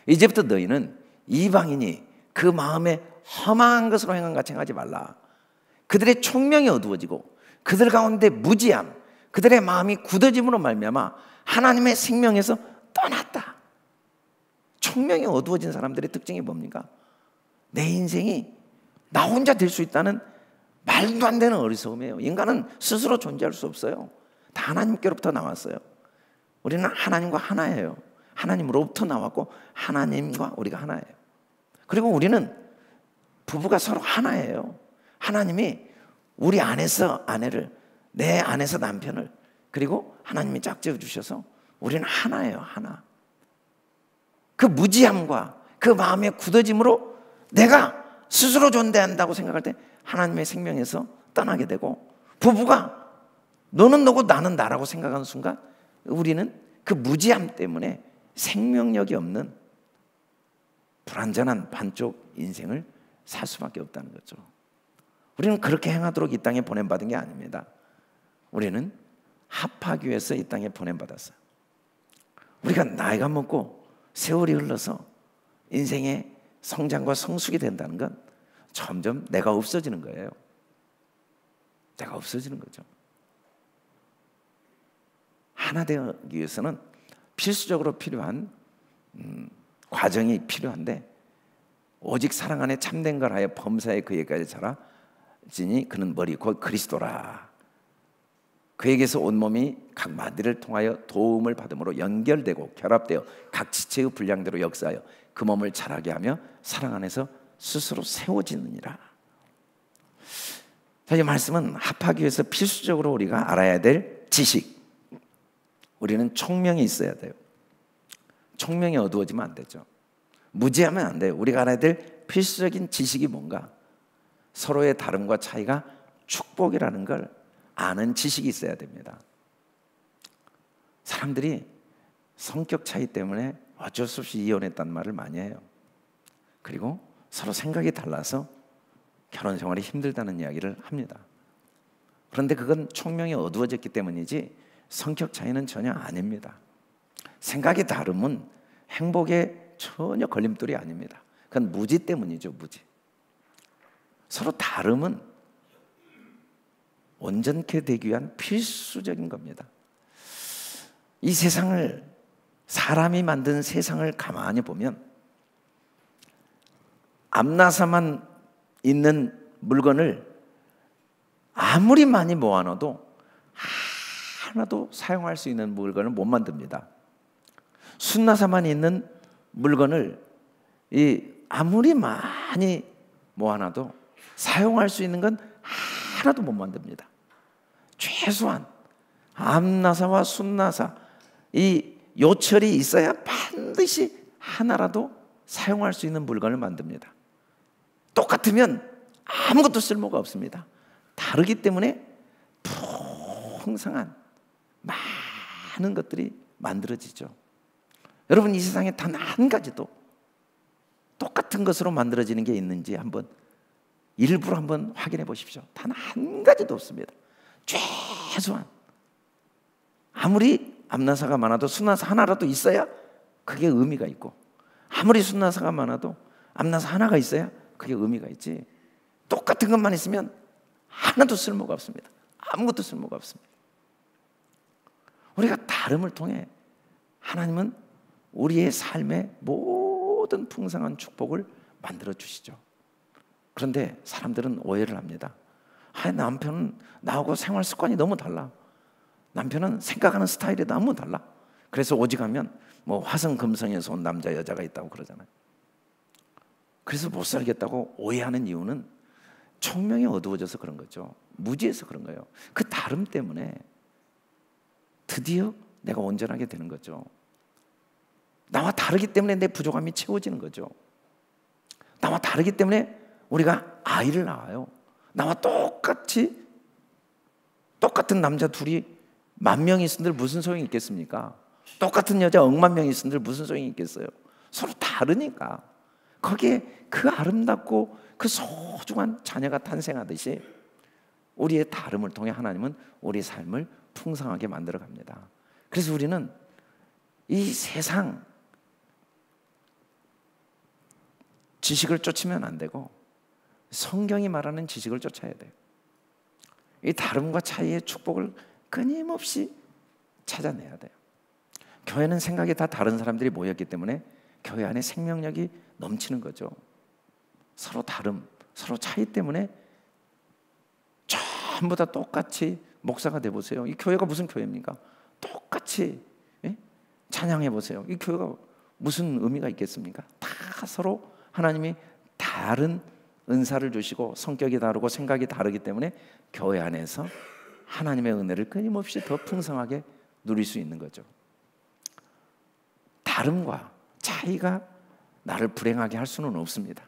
이제부터 너희는 이방인이 그 마음에 험한 것으로 행함같이 행하지 말라. 그들의 총명이 어두워지고 그들 가운데 무지함, 그들의 마음이 굳어짐으로 말미암아 하나님의 생명에서 떠났다. 총명이 어두워진 사람들의 특징이 뭡니까? 내 인생이 나 혼자 될 수 있다는 말도 안 되는 어리석음이에요. 인간은 스스로 존재할 수 없어요. 다 하나님께로부터 나왔어요. 우리는 하나님과 하나예요. 하나님으로부터 나왔고 하나님과 우리가 하나예요. 그리고 우리는 부부가 서로 하나예요. 하나님이 우리 안에서 아내를, 내 안에서 남편을 그리고 하나님이 짝지어 주셔서 우리는 하나예요, 하나. 그 무지함과 그 마음의 굳어짐으로 내가 스스로 존재한다고 생각할 때 하나님의 생명에서 떠나게 되고, 부부가 너는 너고 나는 나라고 생각하는 순간 우리는 그 무지함 때문에 생명력이 없는 불완전한 반쪽 인생을 살 수밖에 없다는 거죠. 우리는 그렇게 행하도록 이 땅에 보냄받은 게 아닙니다. 우리는 합하기 위해서 이 땅에 보냄받았어요. 우리가 나이가 먹고 세월이 흘러서 인생의 성장과 성숙이 된다는 건 점점 내가 없어지는 거예요. 내가 없어지는 거죠. 하나 되기 위해서는 필수적으로 필요한 과정이 필요한데, 오직 사랑 안에 참된 걸 하여 범사에 그에게까지 자라지니 그는 머리 곧 그리스도라. 그에게서 온몸이 각 마디를 통하여 도움을 받음으로 연결되고 결합되어 각 지체의 분량대로 역사하여 그 몸을 자라게 하며 사랑 안에서 스스로 세워지느니라. 자, 이 말씀은 합하기 위해서 필수적으로 우리가 알아야 될 지식, 우리는 총명이 있어야 돼요. 총명이 어두워지면 안 되죠. 무지하면 안 돼요. 우리가 알아야 될 필수적인 지식이 뭔가, 서로의 다름과 차이가 축복이라는 걸 아는 지식이 있어야 됩니다. 사람들이 성격 차이 때문에 어쩔 수 없이 이혼했다는 말을 많이 해요. 그리고 서로 생각이 달라서 결혼 생활이 힘들다는 이야기를 합니다. 그런데 그건 총명이 어두워졌기 때문이지 성격 차이는 전혀 아닙니다. 생각이 다름은 행복에 전혀 걸림돌이 아닙니다. 그건 무지 때문이죠, 무지. 서로 다름은 온전케 되기 위한 필수적인 겁니다. 이 세상을, 사람이 만든 세상을 가만히 보면 앞나사만 있는 물건을 아무리 많이 모아놔도 하나도 사용할 수 있는 물건을 못 만듭니다. 순나사만 있는 물건을 아무리 많이 모아놔도 사용할 수 있는 건 하나도 못 만듭니다. 최소한 암나사와 순나사, 이 요철이 있어야 반드시 하나라도 사용할 수 있는 물건을 만듭니다. 똑같으면 아무것도 쓸모가 없습니다. 다르기 때문에 풍성한 많은 것들이 만들어지죠. 여러분, 이 세상에 단 한 가지도 똑같은 것으로 만들어지는 게 있는지 일부러 한번 확인해 보십시오. 단 한 가지도 없습니다. 최소한 아무리 암나사가 많아도 순나사 하나라도 있어야 그게 의미가 있고, 아무리 순나사가 많아도 암나사 하나가 있어야 그게 의미가 있지, 똑같은 것만 있으면 하나도 쓸모가 없습니다. 아무것도 쓸모가 없습니다. 우리가 다름을 통해 하나님은 우리의 삶의 모든 풍성한 축복을 만들어 주시죠. 그런데 사람들은 오해를 합니다. 남편은 나하고 생활 습관이 너무 달라. 남편은 생각하는 스타일이 너무 달라. 그래서 오직하면 화성금성에서 온 남자 여자가 있다고 그러잖아요. 그래서 못 살겠다고 오해하는 이유는 총명이 어두워져서 그런 거죠. 무지해서 그런 거예요. 그 다름 때문에 드디어 내가 온전하게 되는 거죠. 나와 다르기 때문에 내 부족함이 채워지는 거죠. 나와 다르기 때문에 우리가 아이를 낳아요. 나와 똑같은 남자 둘이 10,000명이 있은들 무슨 소용이 있겠습니까? 똑같은 여자 10,000,000명이 있은들 무슨 소용이 있겠어요? 서로 다르니까. 거기에 그 아름답고 그 소중한 자녀가 탄생하듯이 우리의 다름을 통해 하나님은 우리 삶을 풍성하게 만들어 갑니다. 그래서 우리는 이 세상 지식을 쫓으면 안 되고 성경이 말하는 지식을 쫓아야 돼요. 이 다름과 차이의 축복을 끊임없이 찾아내야 돼요. 교회는 생각이 다 다른 사람들이 모였기 때문에 교회 안에 생명력이 넘치는 거죠. 서로 다름, 서로 차이 때문에 전부 다 똑같이 목사가 돼보세요. 이 교회가 무슨 교회입니까? 똑같이 찬양해 보세요. 이 교회가 무슨 의미가 있겠습니까? 다 서로 하나님이 다른 은사를 주시고 성격이 다르고 생각이 다르기 때문에 교회 안에서 하나님의 은혜를 끊임없이 더 풍성하게 누릴 수 있는 거죠. 다름과 차이가 나를 불행하게 할 수는 없습니다.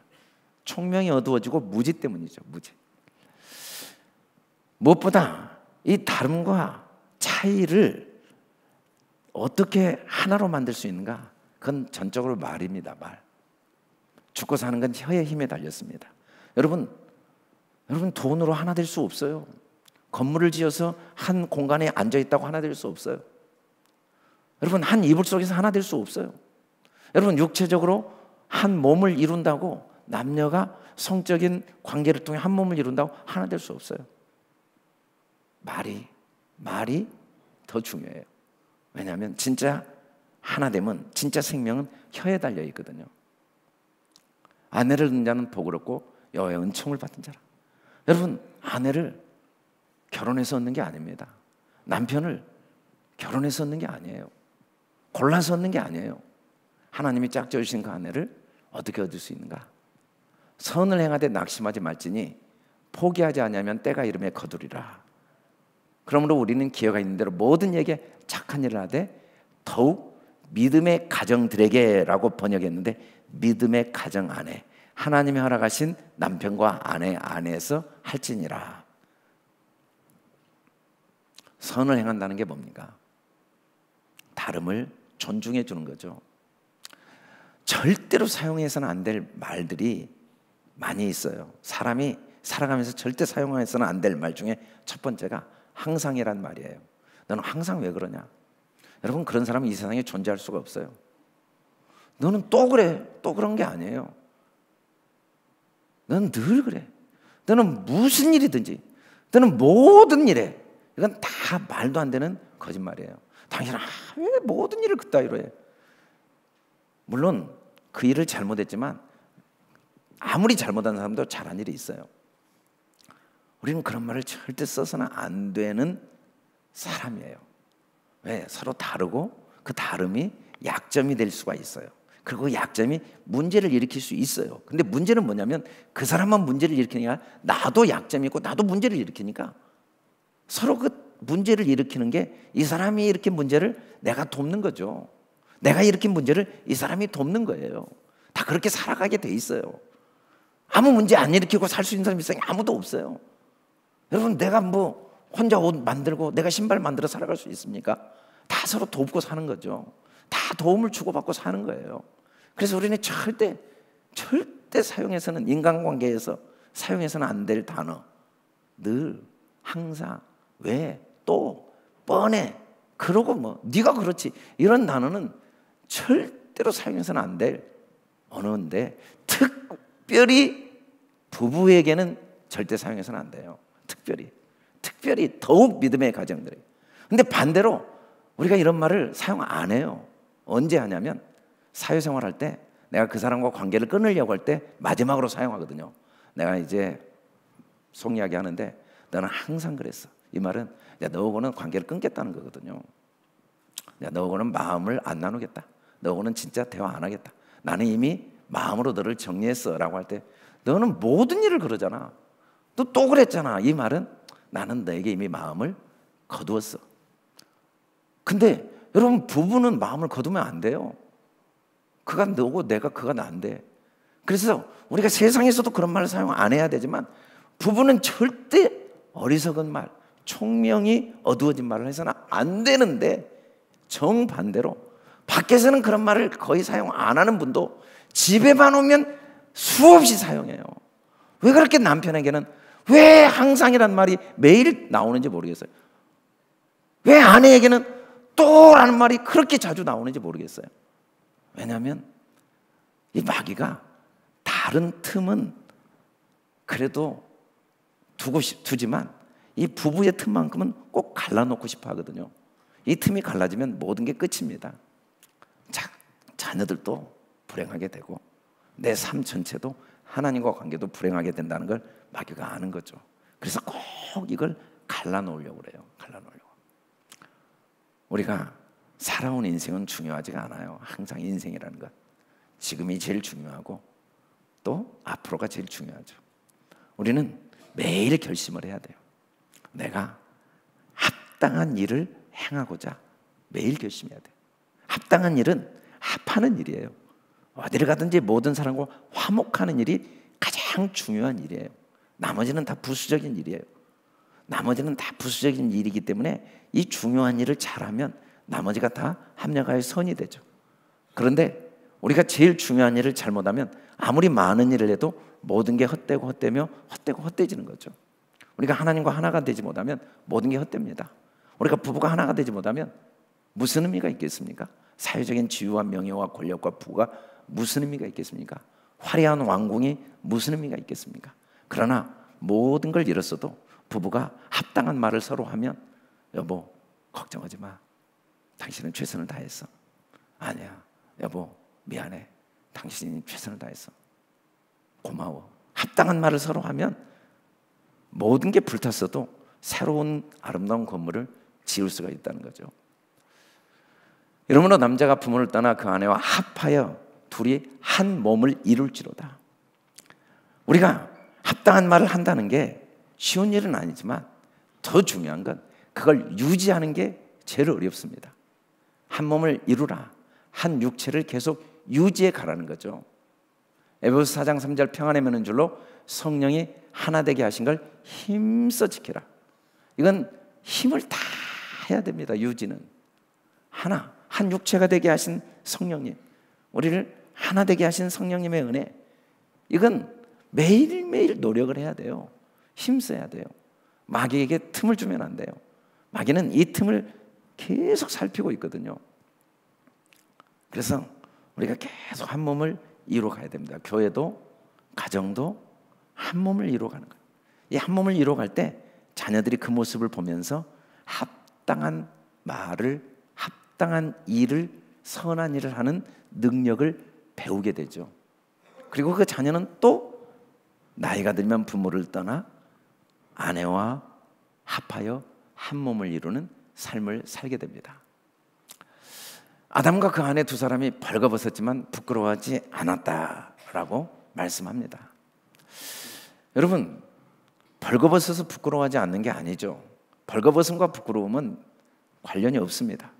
총명이 어두워지고 무지 때문이죠. 무지. 무엇보다 이 다름과 차이를 어떻게 하나로 만들 수 있는가? 그건 전적으로 말입니다. 말. 죽고 사는 건 혀의 힘에 달렸습니다. 여러분 돈으로 하나 될 수 없어요. 건물을 지어서 한 공간에 앉아 있다고 하나 될 수 없어요. 여러분 한 이불 속에서 하나 될 수 없어요. 여러분 육체적으로 한 몸을 이룬다고 남녀가 성적인 관계를 통해 한 몸을 이룬다고 하나 될 수 없어요. 말이 더 중요해요. 왜냐하면 진짜 하나 되면 진짜 생명은 혀에 달려 있거든요. 아내를 얻는 자는 복을 얻고 여호와의 은총을 받은 자라. 여러분 아내를 결혼해서 얻는 게 아닙니다. 남편을 결혼해서 얻는 게 아니에요. 골라서 얻는 게 아니에요. 하나님이 짝져 주신 그 아내를 어떻게 얻을 수 있는가? 선을 행하되 낙심하지 말지니 포기하지 아니하면 때가 이름에 거두리라. 그러므로 우리는 기회가 있는 대로 모든 이에게 착한 일을 하되 더욱 믿음의 가정들에게라고 번역했는데 믿음의 가정 안에 하나님이 허락하신 남편과 아내 안에서 할지니라. 선을 행한다는 게 뭡니까? 다름을 존중해 주는 거죠. 절대로 사용해서는 안 될 말들이 많이 있어요. 사람이 살아가면서 절대 사용해서는 안 될 말 중에 첫 번째가 항상이란 말이에요. 너는 항상 왜 그러냐? 여러분 그런 사람은 이 세상에 존재할 수가 없어요. 너는 또 그래, 또 그런 게 아니에요. 너는 늘 그래. 너는 무슨 일이든지, 너는 모든 일에, 이건 다 말도 안 되는 거짓말이에요. 당신은 왜 모든 일을 그따위로 해? 물론 그 일을 잘못했지만 아무리 잘못한 사람도 잘한 일이 있어요. 우리는 그런 말을 절대 써서는 안 되는 사람이에요. 왜? 서로 다르고 그 다름이 약점이 될 수가 있어요. 그리고 그 약점이 문제를 일으킬 수 있어요. 근데 문제는 뭐냐면 그 사람만 문제를 일으키니까 나도 약점이 있고 나도 문제를 일으키니까 서로 그 문제를 일으키는 게 이 사람이 일으킨 문제를 내가 돕는 거죠. 내가 일으킨 문제를 이 사람이 돕는 거예요. 다 그렇게 살아가게 돼 있어요. 아무 문제 안 일으키고 살 수 있는 사람이 세상에 아무도 없어요. 여러분 내가 뭐 혼자 옷 만들고 내가 신발 만들어 살아갈 수 있습니까? 다 서로 돕고 사는 거죠. 다 도움을 주고받고 사는 거예요. 그래서 우리는 절대 사용해서는 인간관계에서 사용해서는 안 될 단어 늘, 항상, 왜, 또, 뻔해, 그러고 뭐 네가 그렇지 이런 단어는 절대로 사용해서는 안 될 언어인데 특별히 부부에게는 절대 사용해서는 안 돼요. 특별히 더욱 믿음의 가정들이. 근데 반대로 우리가 이런 말을 사용 안 해요. 언제 하냐면 사회생활 할 때 내가 그 사람과 관계를 끊으려고 할 때 마지막으로 사용하거든요. 내가 이제 속 이야기 하는데 너는 항상 그랬어. 이 말은 야, 너하고는 관계를 끊겠다는 거거든요. 야, 너하고는 마음을 안 나누겠다. 너하고는 진짜 대화 안 하겠다. 나는 이미 마음으로 너를 정리했어 라고 할 때 너는 모든 일을 그러잖아. 너 또 그랬잖아. 이 말은 나는 너에게 이미 마음을 거두었어. 근데 여러분 부부는 마음을 거두면 안 돼요. 그가 너고 내가 그가 난데. 그래서 우리가 세상에서도 그런 말을 사용 안 해야 되지만 부부는 절대 어리석은 말, 총명이 어두워진 말을 해서는 안 되는데 정반대로 밖에서는 그런 말을 거의 사용 안 하는 분도 집에만 오면 수없이 사용해요. 왜 그렇게 남편에게는 왜 항상이란 말이 매일 나오는지 모르겠어요. 왜 아내에게는 또라는 말이 그렇게 자주 나오는지 모르겠어요. 왜냐하면 이 마귀가 다른 틈은 그래도 두지만 이 부부의 틈만큼은 꼭 갈라놓고 싶어 하거든요. 이 틈이 갈라지면 모든 게 끝입니다. 자녀들도 불행하게 되고 내 삶 전체도 하나님과 관계도 불행하게 된다는 걸 마귀가 아는 거죠. 그래서 꼭 이걸 갈라놓으려고 그래요. 갈라놓으려고. 우리가 살아온 인생은 중요하지가 않아요. 항상 인생이라는 것 지금이 제일 중요하고 또 앞으로가 제일 중요하죠. 우리는 매일 결심을 해야 돼요. 내가 합당한 일을 행하고자 매일 결심해야 돼요. 합당한 일은 합하는 일이에요. 어디를 가든지 모든 사람과 화목하는 일이 가장 중요한 일이에요. 나머지는 다 부수적인 일이에요. 나머지는 다 부수적인 일이기 때문에 이 중요한 일을 잘하면 나머지가 다 합력하여 선이 되죠. 그런데 우리가 제일 중요한 일을 잘못하면 아무리 많은 일을 해도 모든 게 헛되고 헛되며 헛되고 헛되지는 거죠. 우리가 하나님과 하나가 되지 못하면 모든 게 헛됩니다. 우리가 부부가 하나가 되지 못하면 무슨 의미가 있겠습니까? 사회적인 지위와 명예와 권력과 부가 무슨 의미가 있겠습니까? 화려한 왕궁이 무슨 의미가 있겠습니까? 그러나 모든 걸 잃었어도 부부가 합당한 말을 서로 하면, 여보 걱정하지 마, 당신은 최선을 다했어. 아니야 여보 미안해, 당신이 최선을 다했어. 고마워. 합당한 말을 서로 하면 모든 게 불탔어도 새로운 아름다운 건물을 지을 수가 있다는 거죠. 이러므로 남자가 부모를 떠나 그 아내와 합하여 둘이 한 몸을 이룰지로다. 우리가 합당한 말을 한다는 게 쉬운 일은 아니지만 더 중요한 건 그걸 유지하는 게 제일 어렵습니다. 한 몸을 이루라, 한 육체를 계속 유지해 가라는 거죠. 에베소서 4장 3절 평안의 면은 줄로 성령이 하나 되게 하신 걸 힘써 지켜라. 이건 힘을 다 해야 됩니다. 유지는 하나, 한 육체가 되게 하신 성령님, 우리를 하나 되게 하신 성령님의 은혜, 이건 매일매일 노력을 해야 돼요. 힘써야 돼요. 마귀에게 틈을 주면 안 돼요. 마귀는 이 틈을 계속 살피고 있거든요. 그래서 우리가 계속 한 몸을 이루어 가야 됩니다. 교회도 가정도 한 몸을 이루어 가는 거예요. 이 한 몸을 이루어 갈 때 자녀들이 그 모습을 보면서 합당한 말을, 합당한 일을, 선한 일을 하는 능력을 배우게 되죠. 그리고 그 자녀는 또 나이가 들면 부모를 떠나 아내와 합하여 한 몸을 이루는 삶을 살게 됩니다. 아담과 그 아내 두 사람이 벌거벗었지만 부끄러워하지 않았다라고 말씀합니다. 여러분, 벌거벗어서 부끄러워하지 않는 게 아니죠. 벌거벗음과 부끄러움은 관련이 없습니다.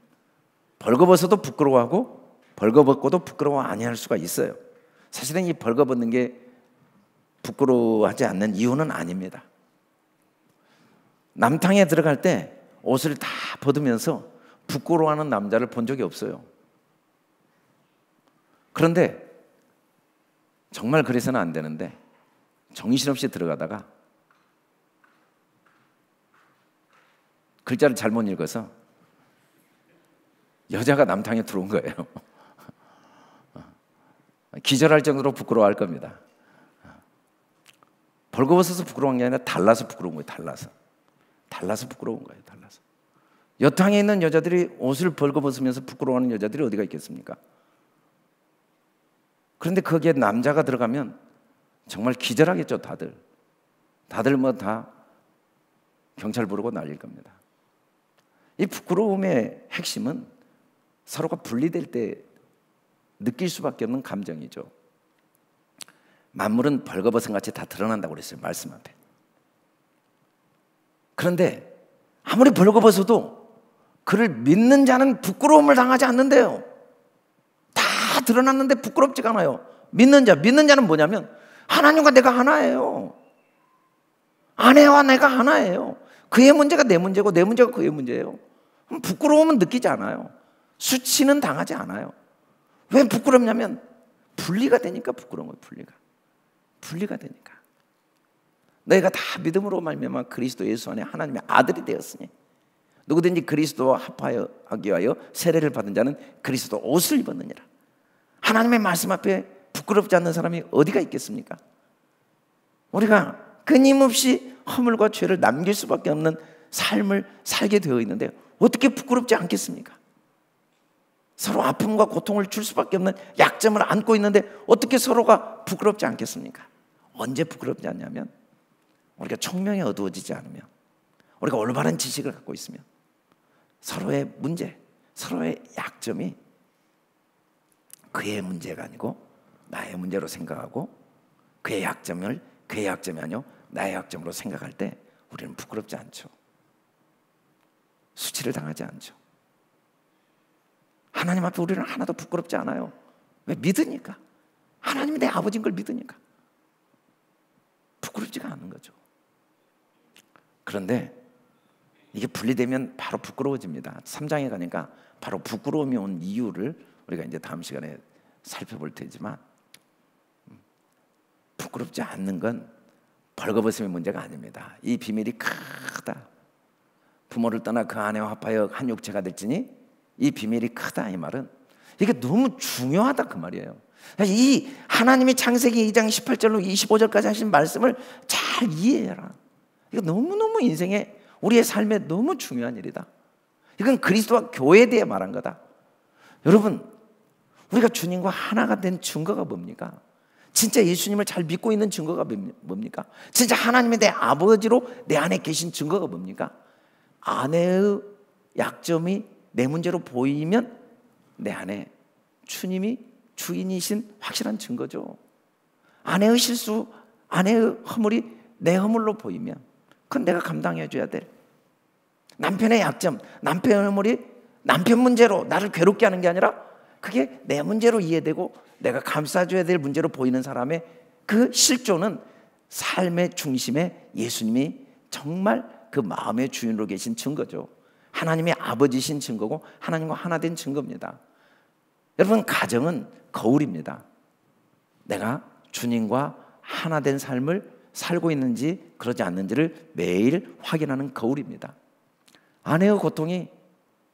벌거벗어도 부끄러워하고 벌거벗고도 부끄러워 아니할 수가 있어요. 사실은 이 벌거벗는 게 부끄러워하지 않는 이유는 아닙니다. 남탕에 들어갈 때 옷을 다 벗으면서 부끄러워하는 남자를 본 적이 없어요. 그런데 정말 그래서는 안 되는데 정신없이 들어가다가 글자를 잘못 읽어서 여자가 남탕에 들어온 거예요. 기절할 정도로 부끄러워할 겁니다. 벌거벗어서 부끄러운 게 아니라 달라서 부끄러운 거예요. 달라서 부끄러운 거예요. 달라서. 여탕에 있는 여자들이 옷을 벌거벗으면서 부끄러워하는 여자들이 어디가 있겠습니까? 그런데 거기에 남자가 들어가면 정말 기절하겠죠. 다들 뭐 다 경찰 부르고 난릴 겁니다. 이 부끄러움의 핵심은 서로가 분리될 때 느낄 수밖에 없는 감정이죠. 만물은 벌거벗은 같이 다 드러난다고 그랬어요. 말씀 앞에. 그런데 아무리 벌거벗어도 그를 믿는 자는 부끄러움을 당하지 않는데요. 다 드러났는데 부끄럽지가 않아요. 믿는 자는 뭐냐면 하나님과 내가 하나예요. 아내와 내가 하나예요. 그의 문제가 내 문제고 내 문제가 그의 문제예요. 그럼 부끄러움은 느끼지 않아요. 수치는 당하지 않아요. 왜 부끄럽냐면 분리가 되니까 부끄러운 거예요. 분리가 되니까. 너희가 다 믿음으로 말미암아 그리스도 예수 안에 하나님의 아들이 되었으니 누구든지 그리스도와 합하기 위하여 세례를 받은 자는 그리스도 옷을 입었느니라. 하나님의 말씀 앞에 부끄럽지 않는 사람이 어디가 있겠습니까? 우리가 끊임없이 허물과 죄를 남길 수밖에 없는 삶을 살게 되어 있는데 어떻게 부끄럽지 않겠습니까? 서로 아픔과 고통을 줄 수밖에 없는 약점을 안고 있는데 어떻게 서로가 부끄럽지 않겠습니까? 언제 부끄럽지 않냐면 우리가 총명이 어두워지지 않으면, 우리가 올바른 지식을 갖고 있으면 서로의 문제, 서로의 약점이 그의 문제가 아니고 나의 문제로 생각하고 그의 약점을 그의 약점이 아니고 나의 약점으로 생각할 때 우리는 부끄럽지 않죠. 수치를 당하지 않죠. 하나님 앞에 우리는 하나도 부끄럽지 않아요. 왜? 믿으니까. 하나님이 내 아버지인 걸 믿으니까 부끄럽지가 않은 거죠. 그런데 이게 분리되면 바로 부끄러워집니다. 3장에 가니까 바로 부끄러움이 온 이유를 우리가 이제 다음 시간에 살펴볼 테지만, 부끄럽지 않는 건 벌거벗음의 문제가 아닙니다. 이 비밀이 크다. 부모를 떠나 그 아내와 합하여 한 육체가 될지니 이 비밀이 크다. 이 말은 이게 너무 중요하다 그 말이에요. 이 하나님이 창세기 2장 18절로 25절까지 하신 말씀을 잘 이해해라. 이거 너무너무 인생에, 우리의 삶에 너무 중요한 일이다. 이건 그리스도와 교회에 대해 말한 거다. 여러분, 우리가 주님과 하나가 된 증거가 뭡니까? 진짜 예수님을 잘 믿고 있는 증거가 뭡니까? 진짜 하나님이 내 아버지로 내 안에 계신 증거가 뭡니까? 아내의 약점이 내 문제로 보이면 내 안에 주님이 주인이신 확실한 증거죠. 아내의 실수, 아내의 허물이 내 허물로 보이면 그건 내가 감당해 줘야 돼. 남편의 약점, 남편의 허물이 남편 문제로 나를 괴롭게 하는 게 아니라 그게 내 문제로 이해되고 내가 감싸줘야 될 문제로 보이는 사람의 그 실존은 삶의 중심에 예수님이 정말 그 마음의 주인으로 계신 증거죠. 하나님의 아버지신 증거고 하나님과 하나 된 증거입니다. 여러분, 가정은 거울입니다. 내가 주님과 하나 된 삶을 살고 있는지 그러지 않는지를 매일 확인하는 거울입니다. 아내의 고통이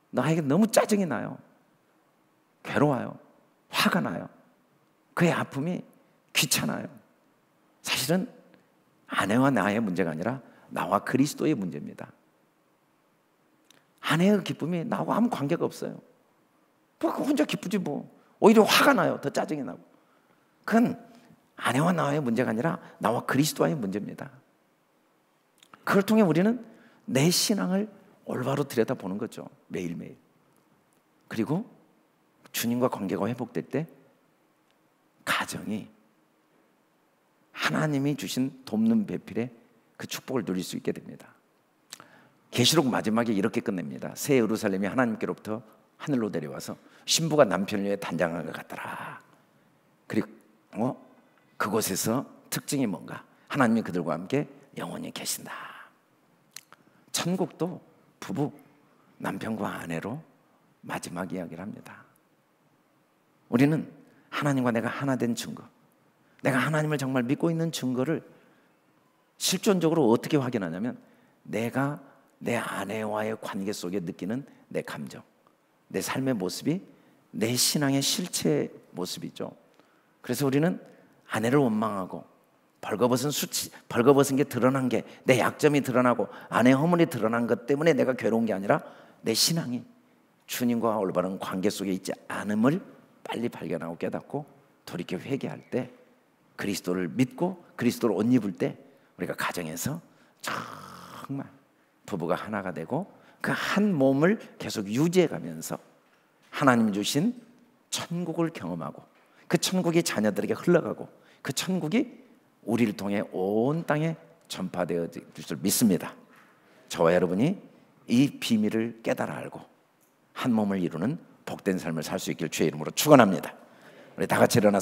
나에게 너무 짜증이 나요. 괴로워요. 화가 나요. 그의 아픔이 귀찮아요. 사실은 아내와 나의 문제가 아니라 나와 그리스도의 문제입니다. 아내의 기쁨이 나하고 아무 관계가 없어요. 뭐 혼자 기쁘지 뭐. 오히려 화가 나요. 더 짜증이 나고. 그건 아내와 나의 문제가 아니라 나와 그리스도와의 문제입니다. 그걸 통해 우리는 내 신앙을 올바로 들여다보는 거죠. 매일매일. 그리고 주님과 관계가 회복될 때 가정이 하나님이 주신 돕는 배필에 그 축복을 누릴 수 있게 됩니다. 계시록 마지막에 이렇게 끝냅니다. 새 예루살렘이 하나님께로부터 하늘로 내려와서 신부가 남편을 위해 단장한 것 같더라. 그리고 그곳에서 특징이 뭔가? 하나님이 그들과 함께 영원히 계신다. 천국도 부부, 남편과 아내로 마지막 이야기를 합니다. 우리는 하나님과 내가 하나 된 증거, 내가 하나님을 정말 믿고 있는 증거를 실존적으로 어떻게 확인하냐면 내가 내 아내와의 관계 속에 느끼는 내 감정, 내 삶의 모습이 내 신앙의 실체 모습이죠. 그래서 우리는 아내를 원망하고 벌거벗은 게 드러난 게, 내 약점이 드러나고 아내의 허물이 드러난 것 때문에 내가 괴로운 게 아니라 내 신앙이 주님과 올바른 관계 속에 있지 않음을 빨리 발견하고 깨닫고 돌이켜 회개할 때, 그리스도를 믿고 그리스도를 옷 입을 때 우리가 가정에서 정말 부부가 하나가 되고 그 한 몸을 계속 유지해 가면서 하나님 주신 천국을 경험하고 그 천국이 자녀들에게 흘러가고 그 천국이 우리를 통해 온 땅에 전파되어질 줄 믿습니다. 저와 여러분이 이 비밀을 깨달아 알고 한 몸을 이루는 복된 삶을 살 수 있길 주의 이름으로 축원합니다. 우리 다 같이 일어나서